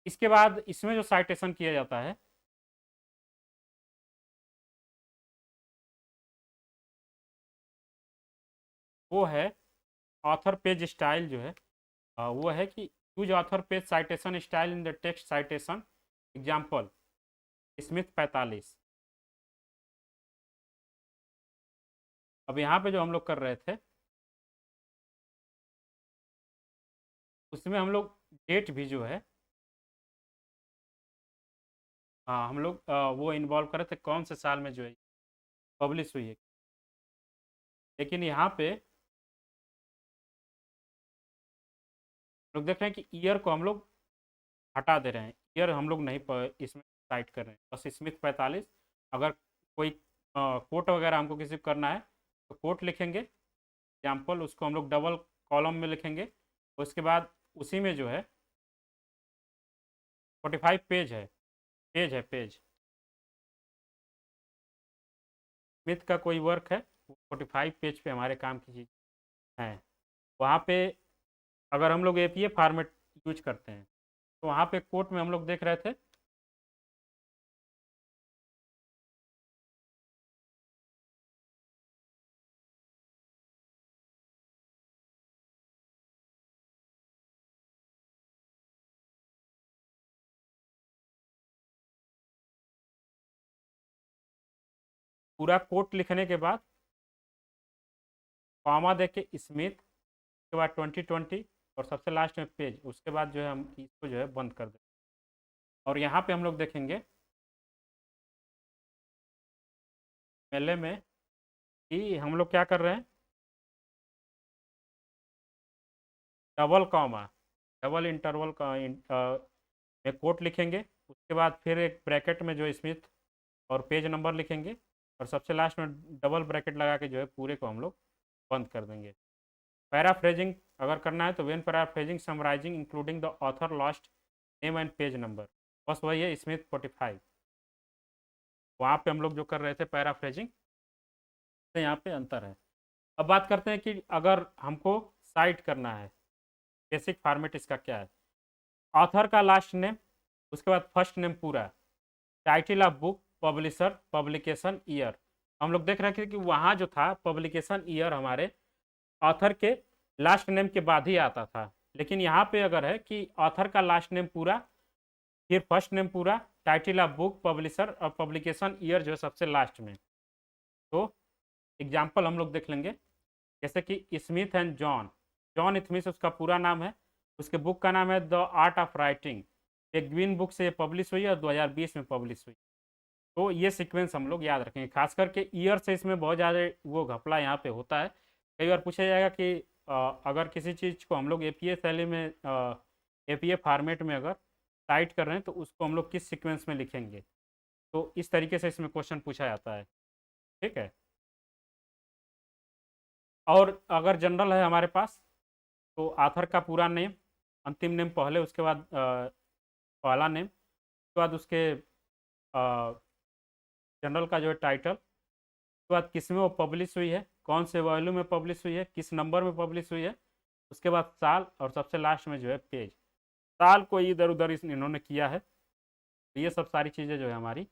इसके बाद इसमें जो साइटेशन किया जाता है वो है ऑथर पेज स्टाइल, जो है वो है कि use author page citation style in the text citation, example Smith 45। अब यहाँ पे जो हम लोग कर रहे थे उसमें हम लोग डेट भी जो है, हाँ हम लोग वो इन्वॉल्व कर रहे थे कौन से साल में जो है पब्लिश हुई है, लेकिन यहाँ पे लोग देख रहे हैं कि ईयर को हम लोग हटा दे रहे हैं, ईयर हम लोग नहीं इसमें साइट कर रहे हैं, बस स्मिथ 45। अगर कोई कोट वगैरह हमको किसी को करना है तो कोट लिखेंगे, एग्जाम्पल, उसको हम लोग डबल कॉलम में लिखेंगे, उसके बाद उसी में जो है 45 पेज, स्मिथ का कोई वर्क है, 45 पेज पे हमारे काम की चीज़ है, वहाँ पे अगर हम लोग एपीए फॉर्मेट यूज करते हैं तो वहाँ पे कोट में हम लोग देख रहे थे पूरा कोट लिखने के बाद कॉमा दे के स्मिथ, उसके बाद 2020 और सबसे लास्ट में पेज, उसके बाद जो है हम इसको जो है बंद कर दें। और यहाँ पे हम लोग देखेंगे पहले में कि हम लोग क्या कर रहे हैं, डबल कॉमा, डबल इंटरवल का में कोट लिखेंगे, उसके बाद फिर एक ब्रैकेट में जो स्मिथ और पेज नंबर लिखेंगे, और सबसे लास्ट में डबल ब्रैकेट लगा के जो है पूरे को हम लोग बंद कर देंगे। पैराफ्रेजिंग अगर करना है तो when paraphrasing summarising including the author last name and page number, बस वही है स्मिथ 45। वहाँ पे हम लोग जो कर रहे थे पैराफ्रेजिंग, तो यहाँ पे अंतर है। अब बात करते हैं कि अगर हमको साइट करना है, बेसिक फॉर्मेट इसका क्या है, ऑथर का लास्ट नेम, उसके बाद फर्स्ट नेम पूरा, title of book, publisher, publication year. हम लोग देख रहे थे कि वहाँ जो था पब्लिकेशन ईयर हमारे ऑथर के लास्ट नेम के बाद ही आता था, लेकिन यहाँ पे अगर है कि ऑथर का लास्ट नेम पूरा, फिर फर्स्ट नेम पूरा, टाइटल ऑफ बुक, पब्लिशर और पब्लिकेशन ईयर जो है सबसे लास्ट में। तो एग्जाम्पल हम लोग देख लेंगे, जैसे कि Smith and John, John Smith उसका पूरा नाम है, उसके बुक का नाम है द आर्ट ऑफ राइटिंग, एक ग्रीन बुक से पब्लिश हुई है और 2020 में पब्लिश हुई। तो ये सीक्वेंस हम लोग याद रखेंगे, खास करके ईयर से इसमें बहुत ज़्यादा वो घपला यहाँ पे होता है। कई बार पूछा जाएगा कि अगर किसी चीज़ को हम लोग एपीए शैली में, एपीए फॉर्मेट में अगर टाइट कर रहे हैं तो उसको हम लोग किस सीक्वेंस में लिखेंगे, तो इस तरीके से इसमें क्वेश्चन पूछा जाता है। ठीक है। और अगर जनरल है हमारे पास, तो आथर का पूरा नेम, अंतिम नेम पहले, उसके बाद पहला नेम, उसके बाद उसके जनरल का जो है टाइटल, उसके बाद किस में वो पब्लिश हुई है, कौन से वॉल्यूम में पब्लिश हुई है, किस नंबर में पब्लिश हुई है, उसके बाद साल, और सबसे लास्ट में जो है पेज। साल को इधर उधर इन्होंने किया है। तो ये सब सारी चीज़ें जो है हमारी,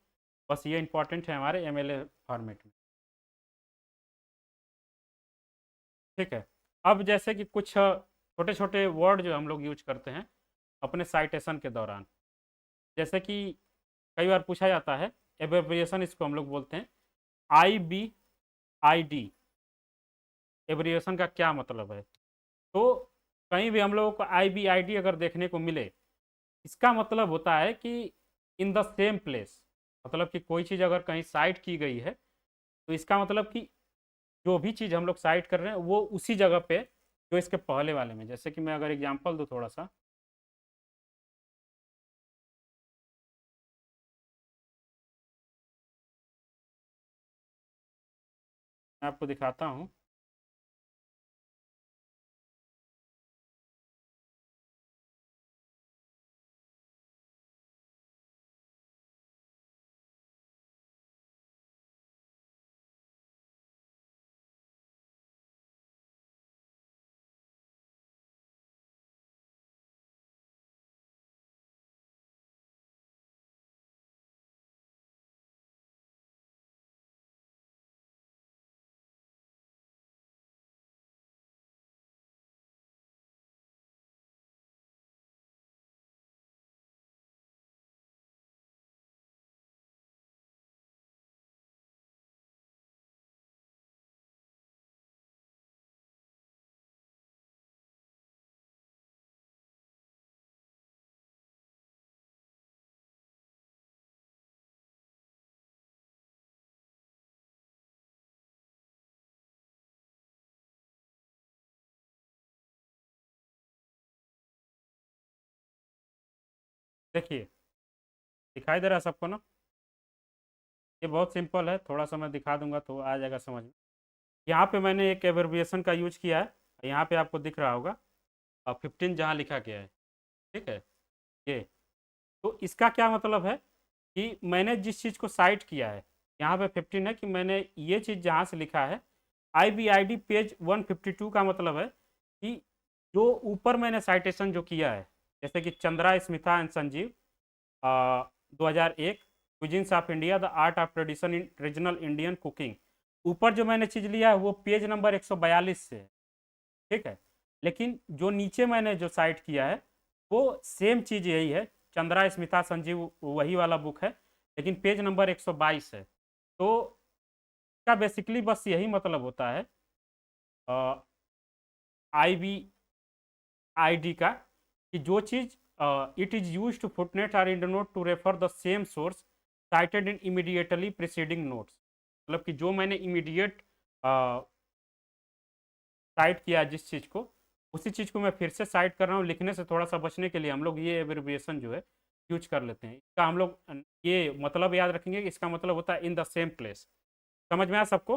बस ये इंपॉर्टेंट है हमारे एमएलए फॉर्मेट में। ठीक है। अब जैसे कि कुछ छोटे छोटे वर्ड जो हम लोग यूज करते हैं अपने साइटेशन के दौरान, जैसे कि कई बार पूछा जाता है, एब्रिविएशन इसको हम लोग बोलते हैं, IBID, एब्रिविएशन का क्या मतलब है। तो कहीं भी हम लोगों को IBID अगर देखने को मिले, इसका मतलब होता है कि इन द सेम प्लेस, मतलब कि कोई चीज़ अगर कहीं साइट की गई है तो इसका मतलब कि जो भी चीज़ हम लोग साइट कर रहे हैं वो उसी जगह पे जो इसके पहले वाले में। जैसे कि मैं अगर एग्जांपल दूँ थोड़ा सा, मैं आपको दिखाता हूँ। देखिए, दिखाई दे रहा है सबको ना, ये बहुत सिंपल है, थोड़ा सा मैं दिखा दूंगा तो आ जाएगा समझ में। यहाँ पे मैंने एक एब्रिविएशन का यूज किया है, यहाँ पे आपको दिख रहा होगा 15 जहाँ लिखा गया है। ठीक है। ये, तो इसका क्या मतलब है कि मैंने जिस चीज़ को साइट किया है, यहाँ पे 15 है कि मैंने ये चीज़ जहाँ से लिखा है, IBID पेज 152 का मतलब है कि जो ऊपर मैंने साइटेशन जो किया है, जैसे कि Chandra Smitha and Sanjeev 2001, cuisines of India, the art of tradition in regional Indian cooking, ऊपर जो मैंने चीज़ लिया है वो पेज नंबर 142 से है। ठीक है। लेकिन जो नीचे मैंने जो साइट किया है वो सेम चीज़ यही है, चंद्रा स्मिता संजीव वही वाला बुक है, लेकिन पेज नंबर 122 है। तो का बेसिकली बस यही मतलब होता है आई बी आई डी का, कि जो चीज़ it is use to footnote or end note to refer the same source cited in immediately preceding notes. मतलब कि जो मैंने इमीडिएट साइट किया जिस चीज़ को, उसी चीज़ को मैं फिर से साइट कर रहा हूँ। लिखने से थोड़ा सा बचने के लिए हम लोग ये एब्रिविएशन जो है यूज कर लेते हैं। इसका हम लोग ये मतलब याद रखेंगे कि इसका मतलब होता है इन द सेम प्लेस। समझ में आया सबको?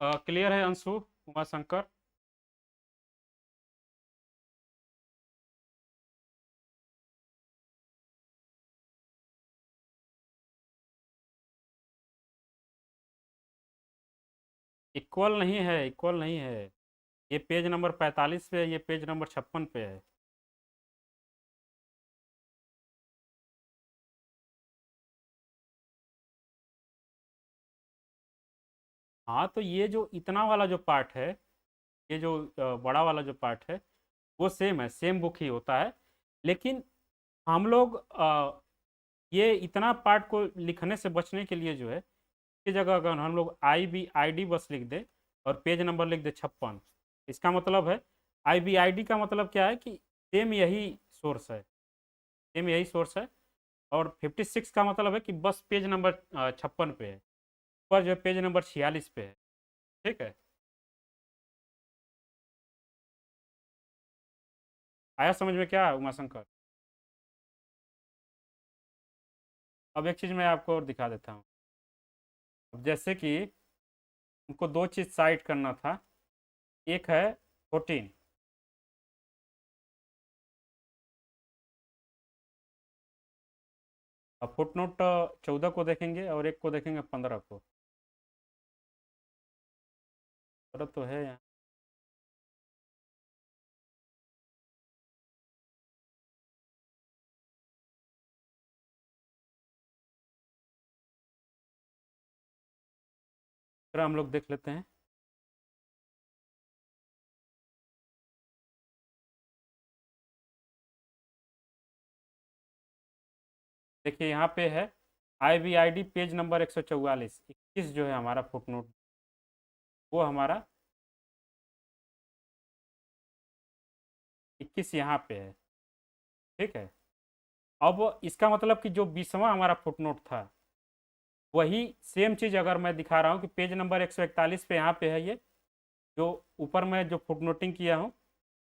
क्लियर है अंशु, उमाशंकर? इक्वल नहीं है, इक्वल नहीं है। ये पेज नंबर 45 पे है, ये पेज नंबर 56 पे है। हाँ, तो ये जो इतना वाला जो पार्ट है, ये जो बड़ा वाला जो पार्ट है, वो सेम है, सेम बुक ही होता है। लेकिन हम लोग ये इतना पार्ट को लिखने से बचने के लिए जो है, इसकी जगह अगर हम लोग IBID बस लिख दे और पेज नंबर लिख दे 56, इसका मतलब है IBID का मतलब क्या है कि सेम यही सोर्स है, सेम यही सोर्स है। और 56 का मतलब है कि बस पेज नंबर 56 पे है, पर जो है पेज नंबर 46 पे है। ठीक है, आया समझ में क्या उमाशंकर? अब एक चीज़ मैं आपको और दिखा देता हूँ। अब जैसे कि हमको दो चीज़ साइट करना था, एक है 14, अब फुटनोट 14 को देखेंगे और एक को देखेंगे 15 को। 15 तो है यहाँ। फिर हम लोग देख लेते हैं। देखिए यहाँ पे है IBID पेज नंबर 144, 21 जो है हमारा फुटनोट, वो हमारा 21 यहाँ पे है। ठीक है, अब इसका मतलब कि जो 20वां हमारा फुटनोट था, वही सेम चीज़ अगर मैं दिखा रहा हूँ कि पेज नंबर 141 पे यहाँ पे है ये, जो ऊपर मैं जो फुटनोटिंग किया हूँ,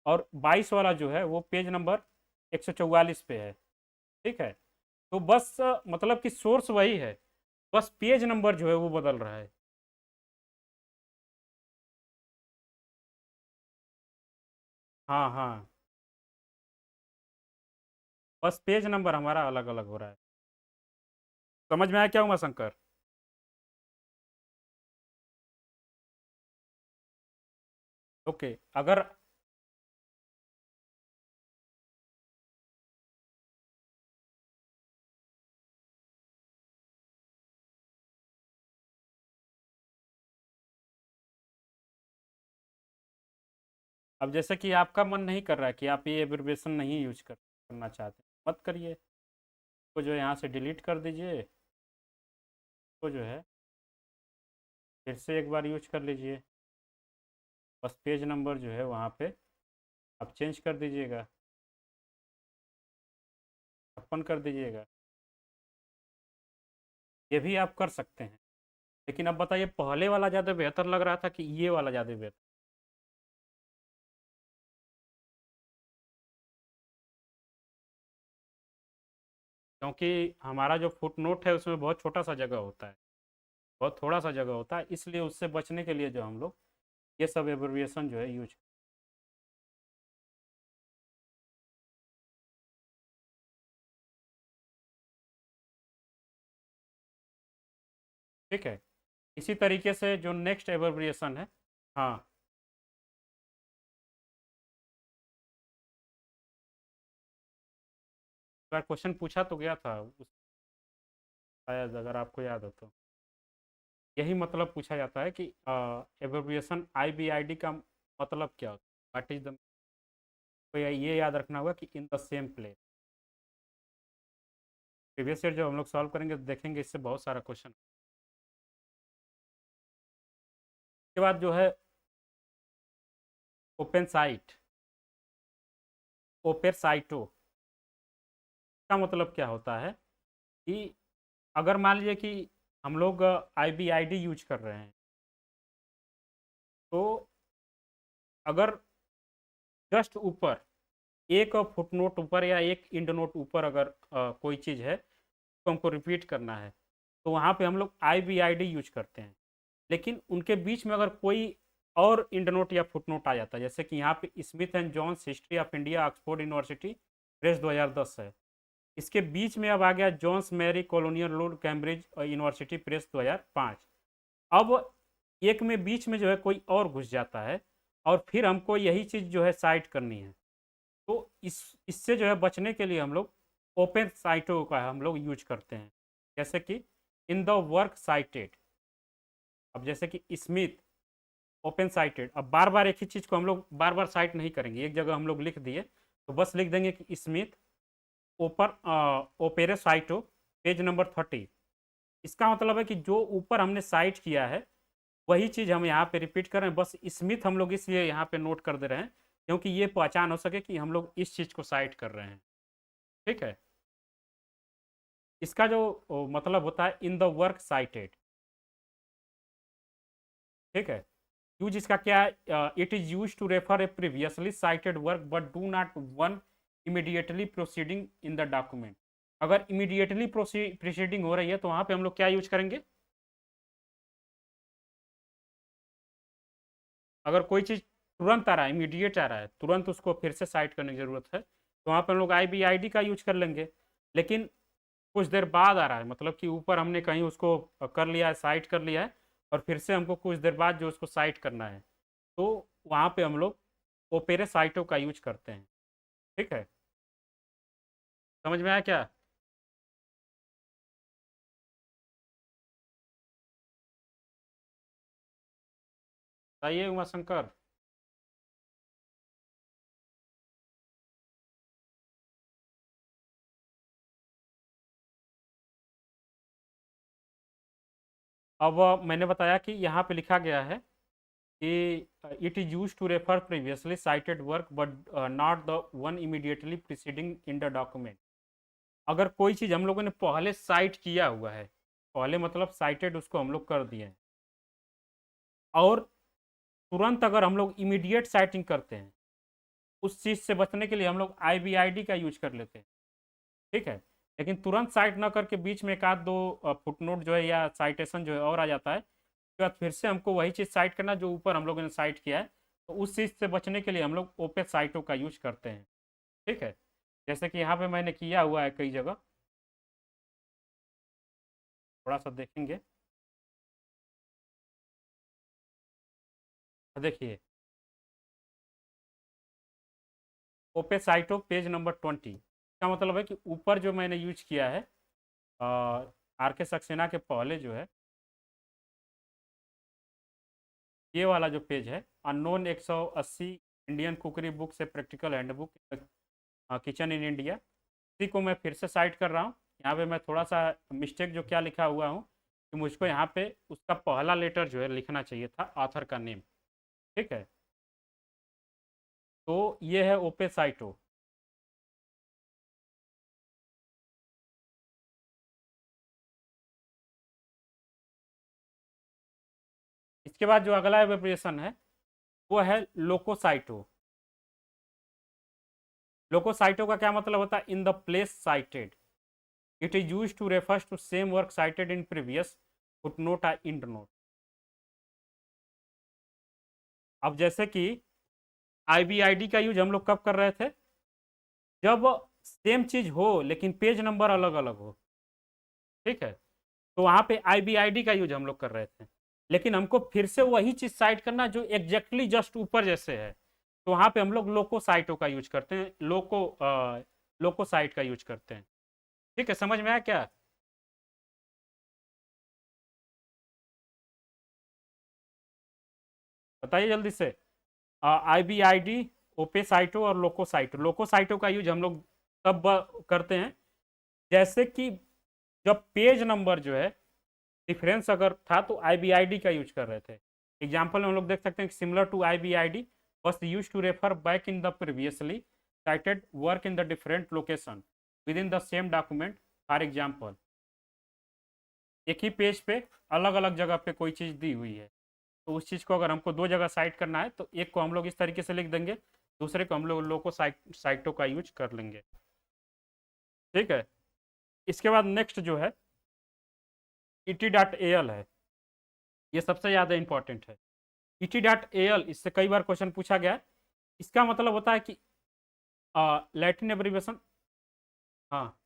और 22 वाला जो है वो पेज नंबर 144 पे है। ठीक है, तो बस मतलब कि सोर्स वही है, बस पेज नंबर जो है वो बदल रहा है। हाँ हाँ, बस पेज नंबर हमारा अलग अलग हो रहा है। समझ में आया क्या उमा शंकर? ओके, अगर अब जैसे कि आपका मन नहीं कर रहा है कि आप ये एब्रिविएशन नहीं यूज करना चाहते, मत करिए। तो जो यहाँ से डिलीट कर दीजिए, तो जो है फिर से एक बार यूज कर लीजिए। बस पेज नंबर जो है वहाँ पे आप चेंज कर दीजिएगा, 56 कर दीजिएगा। ये भी आप कर सकते हैं। लेकिन अब बताइए, पहले वाला ज़्यादा बेहतर लग रहा था कि ये वाला ज़्यादा बेहतर? क्योंकि हमारा जो फुट नोट है उसमें बहुत छोटा सा जगह होता है, बहुत थोड़ा सा जगह होता है, इसलिए उससे बचने के लिए जो हम लोग ये सब एब्रिविएशन जो है यूज। ठीक है, इसी तरीके से जो नेक्स्ट एब्रिविएशन है। हाँ, एक बार क्वेश्चन पूछा तो गया था उस, शायद अगर आपको याद हो तो, यही मतलब पूछा जाता है कि एब्रिविएशन IBID का मतलब क्या होता है, व्हाट इज द, तो ये याद रखना होगा कि इन the same place. Previous year जब हम लोग सॉल्व करेंगे तो देखेंगे इससे बहुत सारा क्वेश्चन। उसके बाद जो है ओपन साइट, ओपेर साइटो का मतलब क्या होता है कि अगर मान लीजिए कि हम लोग IBID यूज कर रहे हैं, तो अगर जस्ट ऊपर एक फुटनोट ऊपर या एक इंड नोट ऊपर अगर कोई चीज़ है तो हमको रिपीट करना है, तो वहाँ पे हम लोग IBID यूज करते हैं। लेकिन उनके बीच में अगर कोई और इंड नोट या फुटनोट आ जाता है, जैसे कि यहाँ पे Smith and Johns history of India Oxford University Press 2010 है, इसके बीच में अब आ गया Johns Mary colonial road Cambridge University Press 2005। अब एक में बीच में जो है कोई और घुस जाता है और फिर हमको यही चीज़ जो है साइट करनी है, तो इससे जो है बचने के लिए हम लोग ओपन साइटों का हम लोग यूज करते हैं। जैसे कि इन द वर्क साइटेड, अब जैसे कि स्मिथ ओपन साइटेड, अब बार बार एक ही चीज़ को हम लोग बार बार साइट नहीं करेंगे, एक जगह हम लोग लिख दिए तो बस लिख देंगे कि स्मिथ ओपर ओपेरे साइटो पेज नंबर 30। इसका मतलब है कि जो ऊपर हमने साइट किया है वही चीज़ हम यहाँ पे रिपीट कर रहे हैं, बस स्मिथ हम लोग इसलिए यहाँ पे नोट कर दे रहे हैं क्योंकि ये पहचान हो सके कि हम लोग इस चीज़ को साइट कर रहे हैं। ठीक है, इसका जो मतलब होता है इन द वर्क साइटेड। ठीक है, यूज इसका क्या है, it is use to refer a previously cited work but do not one immediately proceeding in the document. अगर इमीडिएटली प्रोसीडिंग हो रही है तो वहाँ पे हम लोग क्या यूज करेंगे, अगर कोई चीज़ तुरंत आ रहा है, इमीडिएट आ रहा है, तुरंत उसको फिर से साइट करने की ज़रूरत है, तो वहाँ पर हम लोग IBID का यूज कर लेंगे। लेकिन कुछ देर बाद आ रहा है, मतलब कि ऊपर हमने कहीं उसको कर लिया है, साइट कर लिया है, और फिर से हमको कुछ देर बाद जो उसको साइट करना है, तो वहाँ पे हम लोग ओपेरे साइटों का यूज करते हैं। ठीक है, समझ में आया क्या? बताइए उमा शंकर। अब मैंने बताया कि यहाँ पे लिखा गया है कि it is use to refer previously cited work but not the one immediately preceding in the document. अगर कोई चीज़ हम लोगों ने पहले साइट किया हुआ है, पहले मतलब साइटेड उसको हम लोग कर दिए हैं, और तुरंत अगर हम लोग इमीडिएट साइटिंग करते हैं, उस चीज़ से बचने के लिए हम लोग IBID का यूज कर लेते हैं। ठीक है, लेकिन तुरंत साइट ना करके बीच में एक आध दो फुटनोट जो है या साइटेशन जो है और आ जाता है, उसके बाद फिर से हमको वही चीज़ साइट करना जो ऊपर हम लोगों ने साइट किया है, तो उस चीज़ से बचने के लिए हम लोग ओपन साइटों का यूज करते हैं। ठीक है, जैसे कि यहाँ पे मैंने किया हुआ है कई जगह, थोड़ा सा देखेंगे तो देखिए ओपन साइटो पेज नंबर 20, इसका मतलब है कि ऊपर जो मैंने यूज किया है RK सक्सेना के पहले जो है ये वाला जो पेज है, अननोन 180 इंडियन कुकरी बुक से practical handbook kitchen in India, इसी को मैं फिर से साइट कर रहा हूँ। यहाँ पे मैं थोड़ा सा मिस्टेक जो क्या लिखा हुआ हूँ कि मुझको यहाँ पे उसका पहला लेटर जो है लिखना चाहिए था, ऑथर का नेम। ठीक है, तो ये है ओपे साइटो। इसके बाद जो अगला एब्रिविएशन है वो है लोकोसाइटो। लोकोसाइटो का क्या मतलब होता है, in the place cited. It is use to refers to same work cited in previous footnote या इंड नोट। अब जैसे कि IBID का यूज हम लोग कब कर रहे थे, जब सेम चीज हो लेकिन पेज नंबर अलग अलग हो। ठीक है, तो वहां पे IBID का यूज हम लोग कर रहे थे, लेकिन हमको फिर से वही चीज साइट करना जो एग्जैक्टली जस्ट ऊपर जैसे है, तो वहां पे हम लोग लोको साइटों का यूज करते हैं, लोको साइट का यूज करते हैं। ठीक है, समझ में आया क्या? बताइए जल्दी से। IBID, ओपे साइटो और लोको साइटो। लोको साइटो का यूज हम लोग तब करते हैं जैसे कि जब पेज नंबर जो है डिफरेंस अगर था तो IBID का यूज कर रहे थे। एग्जाम्पल में हम लोग देख सकते हैं कि similar to IBID was used to refer back in the previously cited work in the different location within the same document। For example एक ही पेज पे अलग अलग जगह पे कोई चीज़ दी हुई है, तो उस चीज़ को अगर हमको दो जगह साइट करना है तो एक को हम लोग इस तरीके से लिख देंगे, दूसरे को हम लोग को साइटों का यूज कर लेंगे। ठीक है, इसके बाद नेक्स्ट जो है ET.AL है, ये सबसे ज़्यादा इंपॉर्टेंट है। ET.AL इससे कई बार क्वेश्चन पूछा गया है। इसका मतलब होता है कि लैटिन एब्रीविएशन। हाँ,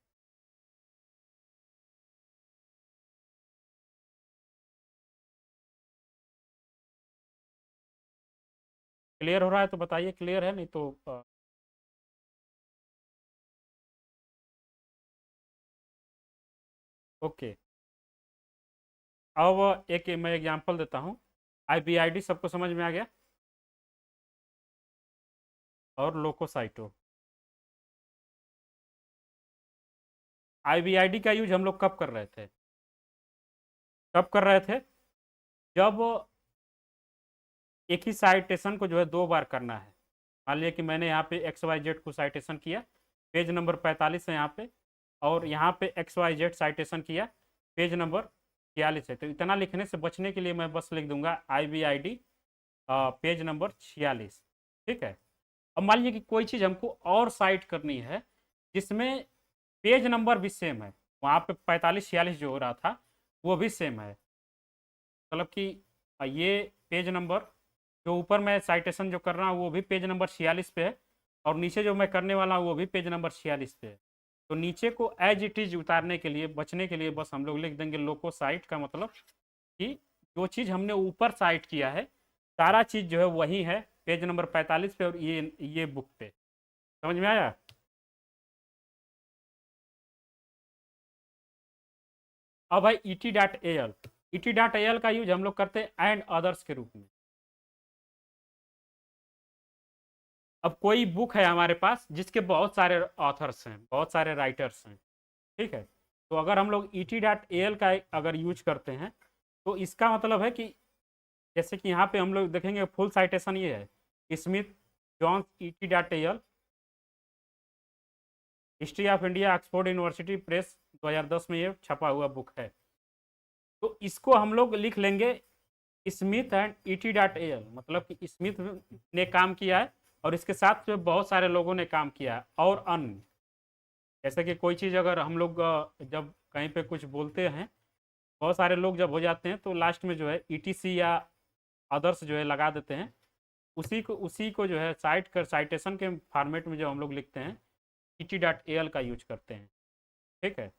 क्लियर हो रहा है तो बताइए, क्लियर है, नहीं तो ओके। अब एक मैं एग्जांपल देता हूँ। IBID सबको समझ में आ गया, और लोकोसाइटो। IBID का यूज हम लोग कब कर रहे थे? कब कर रहे थे? जब एक ही साइटेशन को जो है दो बार करना है। मान लिया कि मैंने यहाँ पे XYZ को साइटेशन किया, पेज नंबर 45 है यहाँ पे, और यहाँ पे XYZ साइटेशन किया, पेज नंबर 46 है। तो इतना लिखने से बचने के लिए मैं बस लिख दूंगा IBID पेज नंबर 46। ठीक है। अब मान लीजिए कि कोई चीज़ हमको और साइट करनी है जिसमें पेज नंबर भी सेम है, वहाँ पे 45 46 जो हो रहा था वो भी सेम है, मतलब कि ये पेज नंबर जो ऊपर मैं साइटेशन जो कर रहा हूँ वो भी पेज नंबर 46 पे है, और नीचे जो मैं करने वाला हूँ वो भी पेज नंबर 46 पे है। तो नीचे को एज इट इज उतारने के लिए, बचने के लिए, बस हम लोग लिख देंगे लोको साइट, का मतलब कि जो चीज़ हमने ऊपर साइट किया है सारा चीज़ जो है वही है पेज नंबर 45 पे, और ये बुक पे। समझ में आया? अब है ET.AL। ET.AL का यूज हम लोग करते हैं एंड अदर्स के रूप में। अब कोई बुक है हमारे पास जिसके बहुत सारे ऑथर्स हैं, बहुत सारे राइटर्स हैं। ठीक है, तो अगर हम लोग ET.AL का अगर यूज करते हैं तो इसका मतलब है कि जैसे कि यहाँ पे हम लोग देखेंगे फुल साइटेशन ये है, Smith Johns ET.AL history of India Oxford University Press 2010 में ये छपा हुआ बुक है। तो इसको हम लोग लिख लेंगे स्मिथ एंड ET.AL, मतलब कि स्मिथ ने काम किया है और इसके साथ जो बहुत सारे लोगों ने काम किया है, और अन्य, जैसे कि कोई चीज़ अगर हम लोग जब कहीं पे कुछ बोलते हैं, बहुत सारे लोग जब हो जाते हैं तो लास्ट में जो है ETC या अदर्स जो है लगा देते हैं, उसी को जो है साइटेशन के फॉर्मेट में जो हम लोग लिखते हैं ET.AL का यूज करते हैं। ठीक है,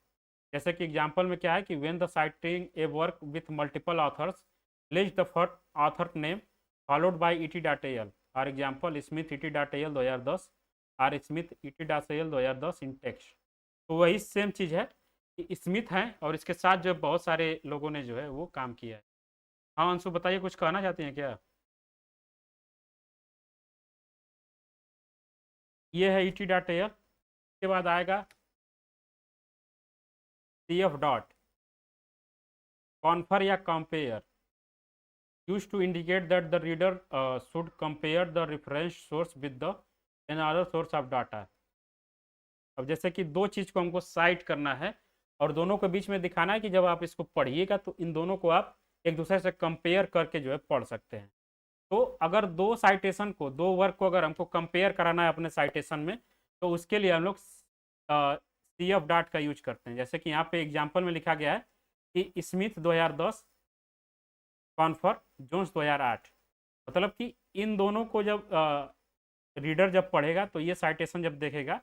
जैसे कि एग्जांपल में क्या है कि when the citing a work with multiple authors list the first author name followed by ET.AL। For example Smith ET.AL 2010, और स्मिथ ET.AL 2010 इन टेक्स्ट। तो वही सेम चीज़ है कि स्मिथ है और इसके साथ जो बहुत सारे लोगों ने जो है वो काम किया है। हाँ अंशु बताइए, कुछ कहना चाहते हैं क्या? ये है ET.AL। के बाद आएगा CF डॉट, कॉन्फर या compare, used to indicate that the reader should compare the reference source with the another source of data। अब जैसे कि दो चीज़ को हमको साइट करना है और दोनों के बीच में दिखाना है कि जब आप इसको पढ़िएगा तो इन दोनों को आप एक दूसरे से कंपेयर करके जो है पढ़ सकते हैं। तो अगर दो साइटेशन को, दो वर्क को अगर हमको कंपेयर कराना है अपने साइटेशन में, तो उसके लिए हम लोग CF डॉट का यूज करते हैं। जैसे कि यहाँ पे एग्जाम्पल में लिखा गया है कि स्मिथ 2010 कॉन्फर जोन्स 2008, मतलब कि इन दोनों को जब रीडर जब पढ़ेगा तो ये साइटेशन जब देखेगा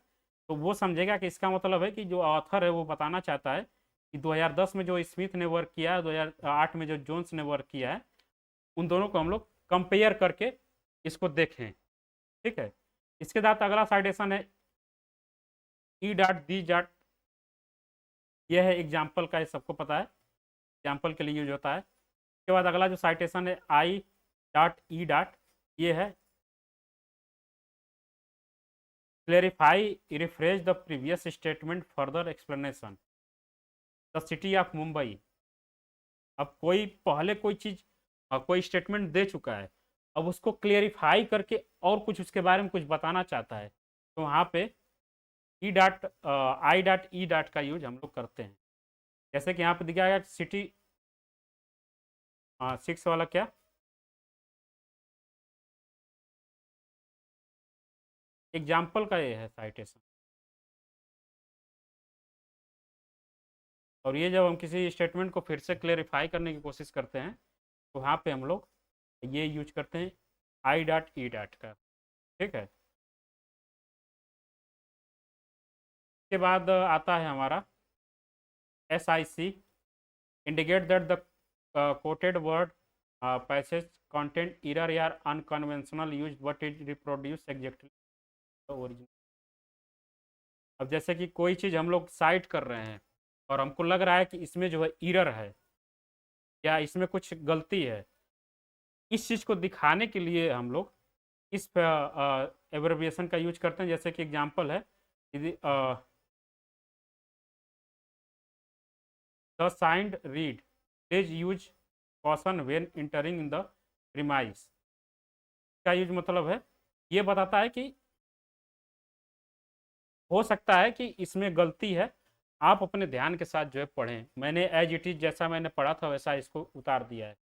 तो वो समझेगा कि इसका मतलब है कि जो ऑथर है वो बताना चाहता है कि 2010 में जो स्मिथ ने वर्क किया है, 2008 में जो जोन्स ने वर्क किया है, उन दोनों को हम लोग कंपेयर करके इसको देखें। ठीक है, इसके बाद अगला साइटेशन है E.D. यह है एग्जाम्पल का, ये सबको पता है, एग्जाम्पल के लिए यूज होता है। उसके बाद अगला जो साइटेशन है I.E. ये है clarify refresh the previous statement further explanation. The city of Mumbai. अब कोई पहले कोई चीज़ कोई स्टेटमेंट दे चुका है, अब उसको क्लियरिफाई करके और कुछ उसके बारे में कुछ बताना चाहता है, तो वहाँ पे E dot I dot E dot का यूज हम लोग करते हैं। जैसे कि यहाँ पे दिखाया गया सिटी 6 वाला क्या, एग्जाम्पल का ये है साइटेशन। और ये जब हम किसी स्टेटमेंट को फिर से क्लेरिफाई करने की कोशिश करते हैं, तो वहाँ पे हम लोग ये यूज करते हैं आई डॉट ई डॉट का। ठीक है, इसके बाद आता है हमारा S I C, indicate that the quoted word passage content error या unconventional use but it reproduce exactly the original. अब जैसे कि कोई चीज़ हम लोग साइट कर रहे हैं और हमको लग रहा है कि इसमें जो है एरर है या इसमें कुछ गलती है, इस चीज़ को दिखाने के लिए हम लोग इस एब्रिविएशन का यूज करते हैं। जैसे कि एग्जांपल है, यदि the signed read please use caution when entering in the premise का यूज मतलब है, ये बताता है कि हो सकता है कि इसमें गलती है, आप अपने ध्यान के साथ जो है पढ़ें। मैंने एज इट इज जैसा मैंने पढ़ा था वैसा इसको उतार दिया है।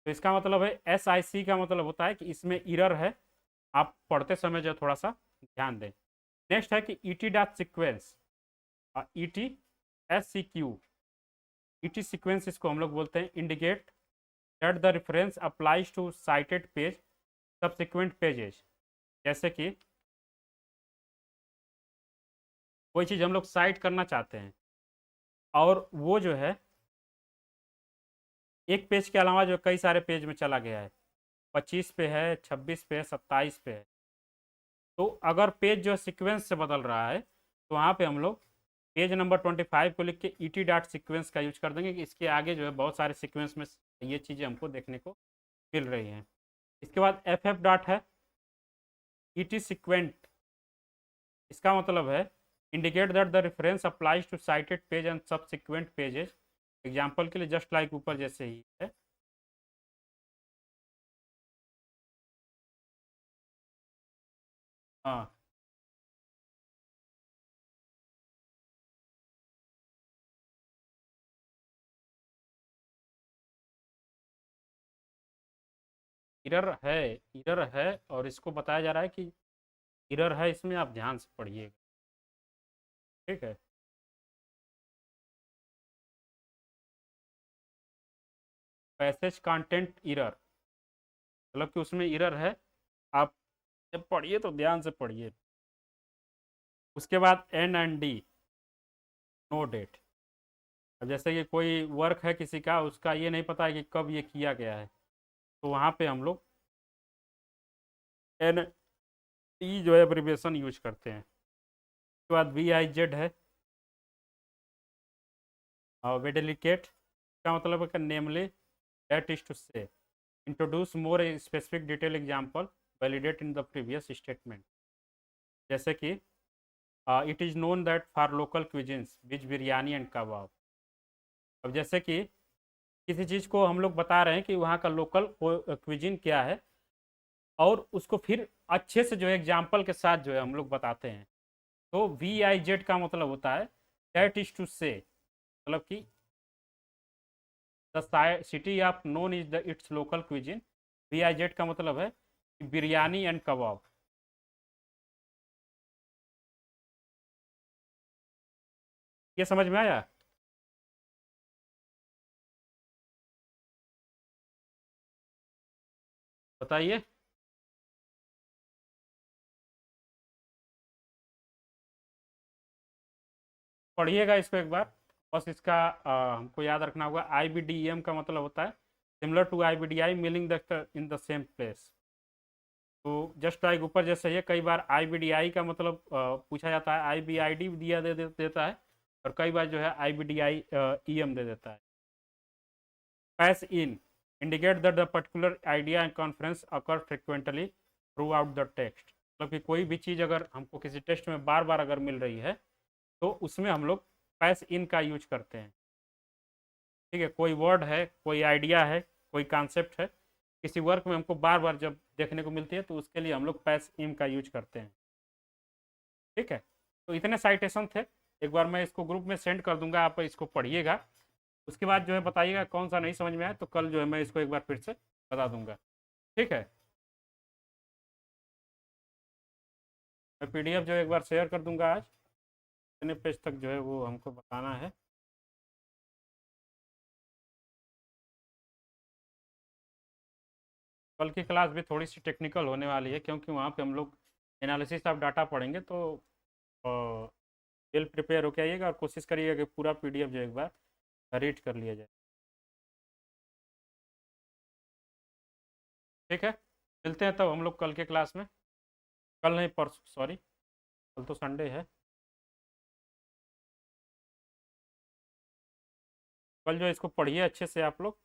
तो इसका मतलब है एस आई सी का मतलब होता है कि इसमें एरर है, आप पढ़ते समय जो थोड़ा सा ध्यान दें। नेक्स्ट है कि E T dot sequence, E T S C Q, E T sequence इसको हम लोग बोलते हैं, indicate that the reference applies to cited page subsequent pages. जैसे कि कोई चीज़ हम लोग साइट करना चाहते हैं और वो जो है एक पेज के अलावा जो कई सारे पेज में चला गया है, 25 पे है, 26 पे है, 27 पे है, तो अगर पेज जो है सिक्वेंस से बदल रहा है, तो वहाँ पे हम लोग पेज नंबर 25 को लिख के ई टी डॉट सिक्वेंस का यूज कर देंगे कि इसके आगे जो है बहुत सारे सिक्वेंस में ये चीज़ें हमको देखने को मिल रही हैं। इसके बाद एफ एफ डॉट है, ई टी सिक्वेंट, इसका मतलब है indicate that the reference applies to cited page and subsequent pages. Example के लिए जस्ट लाइक ऊपर जैसे ही है। हाँ, एरर है, एरर है, और इसको बताया जा रहा है कि एरर है, इसमें आप ध्यान से पढ़िएगा। ठीक है, पैसेज कंटेंट एरर मतलब कि उसमें एरर है, आप जब पढ़िए तो ध्यान से पढ़िए। उसके बाद एन डी, नो डेट। अब जैसे कि कोई वर्क है किसी का, उसका ये नहीं पता है कि कब ये किया गया है, तो वहाँ पे हम लोग एन टी जो है एब्रिविएशन यूज करते हैं। उसके बाद वी आई जेड है, और वेडेलिकेट का मतलब है कि namely that is to say introduce more specific detail example validate in the previous statement. जैसे कि it is known that for local cuisines which biryani and kebab. अब जैसे कि किसी चीज़ को हम लोग बता रहे हैं कि वहाँ का लोकल क्विजिन क्या है, और उसको फिर अच्छे से जो है एग्जाम्पल के साथ जो है हम लोग बताते हैं। तो वी आई जेड का मतलब होता है दैट इज टू से, मतलब कि the city of known is the its local cuisine. V I Z का मतलब है कि बिरयानी एंड कबाब। ये समझ में आया? बताइए। पढ़िएगा इसको एक बार, बस इसका हमको याद रखना होगा। आई बी डी एम का मतलब होता है similar to I B D I meaning the in the same place. तो जस्ट लाइक ऊपर जैसे है, कई बार आई बी डी आई का मतलब पूछा जाता है, आई बी आई डी दिया देता है, और कई बार जो है I B D I E M दे देता है। Passim, indicate that the particular idea and conference occur frequently throughout the text. मतलब कि कोई भी चीज़ अगर हमको किसी टेक्स्ट में बार बार अगर मिल रही है, तो उसमें हम लोग पैस इन का यूज करते हैं। ठीक है, कोई वर्ड है, कोई आइडिया है, कोई कॉन्सेप्ट है, किसी वर्क में हमको बार बार जब देखने को मिलती है तो उसके लिए हम लोग पैस इम का यूज करते हैं। ठीक है, तो इतने साइटेशन थे। एक बार मैं इसको ग्रुप में सेंड कर दूंगा, आप इसको पढ़िएगा। उसके बाद जो है बताइएगा कौन सा नहीं समझ में आया, तो कल जो है मैं इसको एक बार फिर से बता दूंगा। ठीक है, मैं पीडीएफ जो है एक बार शेयर कर दूंगा आज। कितने पेज तक जो है वो हमको बताना है। कल की क्लास भी थोड़ी सी टेक्निकल होने वाली है, क्योंकि वहाँ पे हम लोग एनालिसिस ऑफ डाटा पढ़ेंगे, तो वेल प्रिपेयर होके आइएगा और कोशिश करिएगा कि पूरा पीडीएफ जो एक बार रीड कर लिया जाए। ठीक है, मिलते हैं तब हम लोग कल के क्लास में। कल नहीं, परसों, सॉरी, कल तो संडे है। कल जो है इसको पढ़िए अच्छे से आप लोग।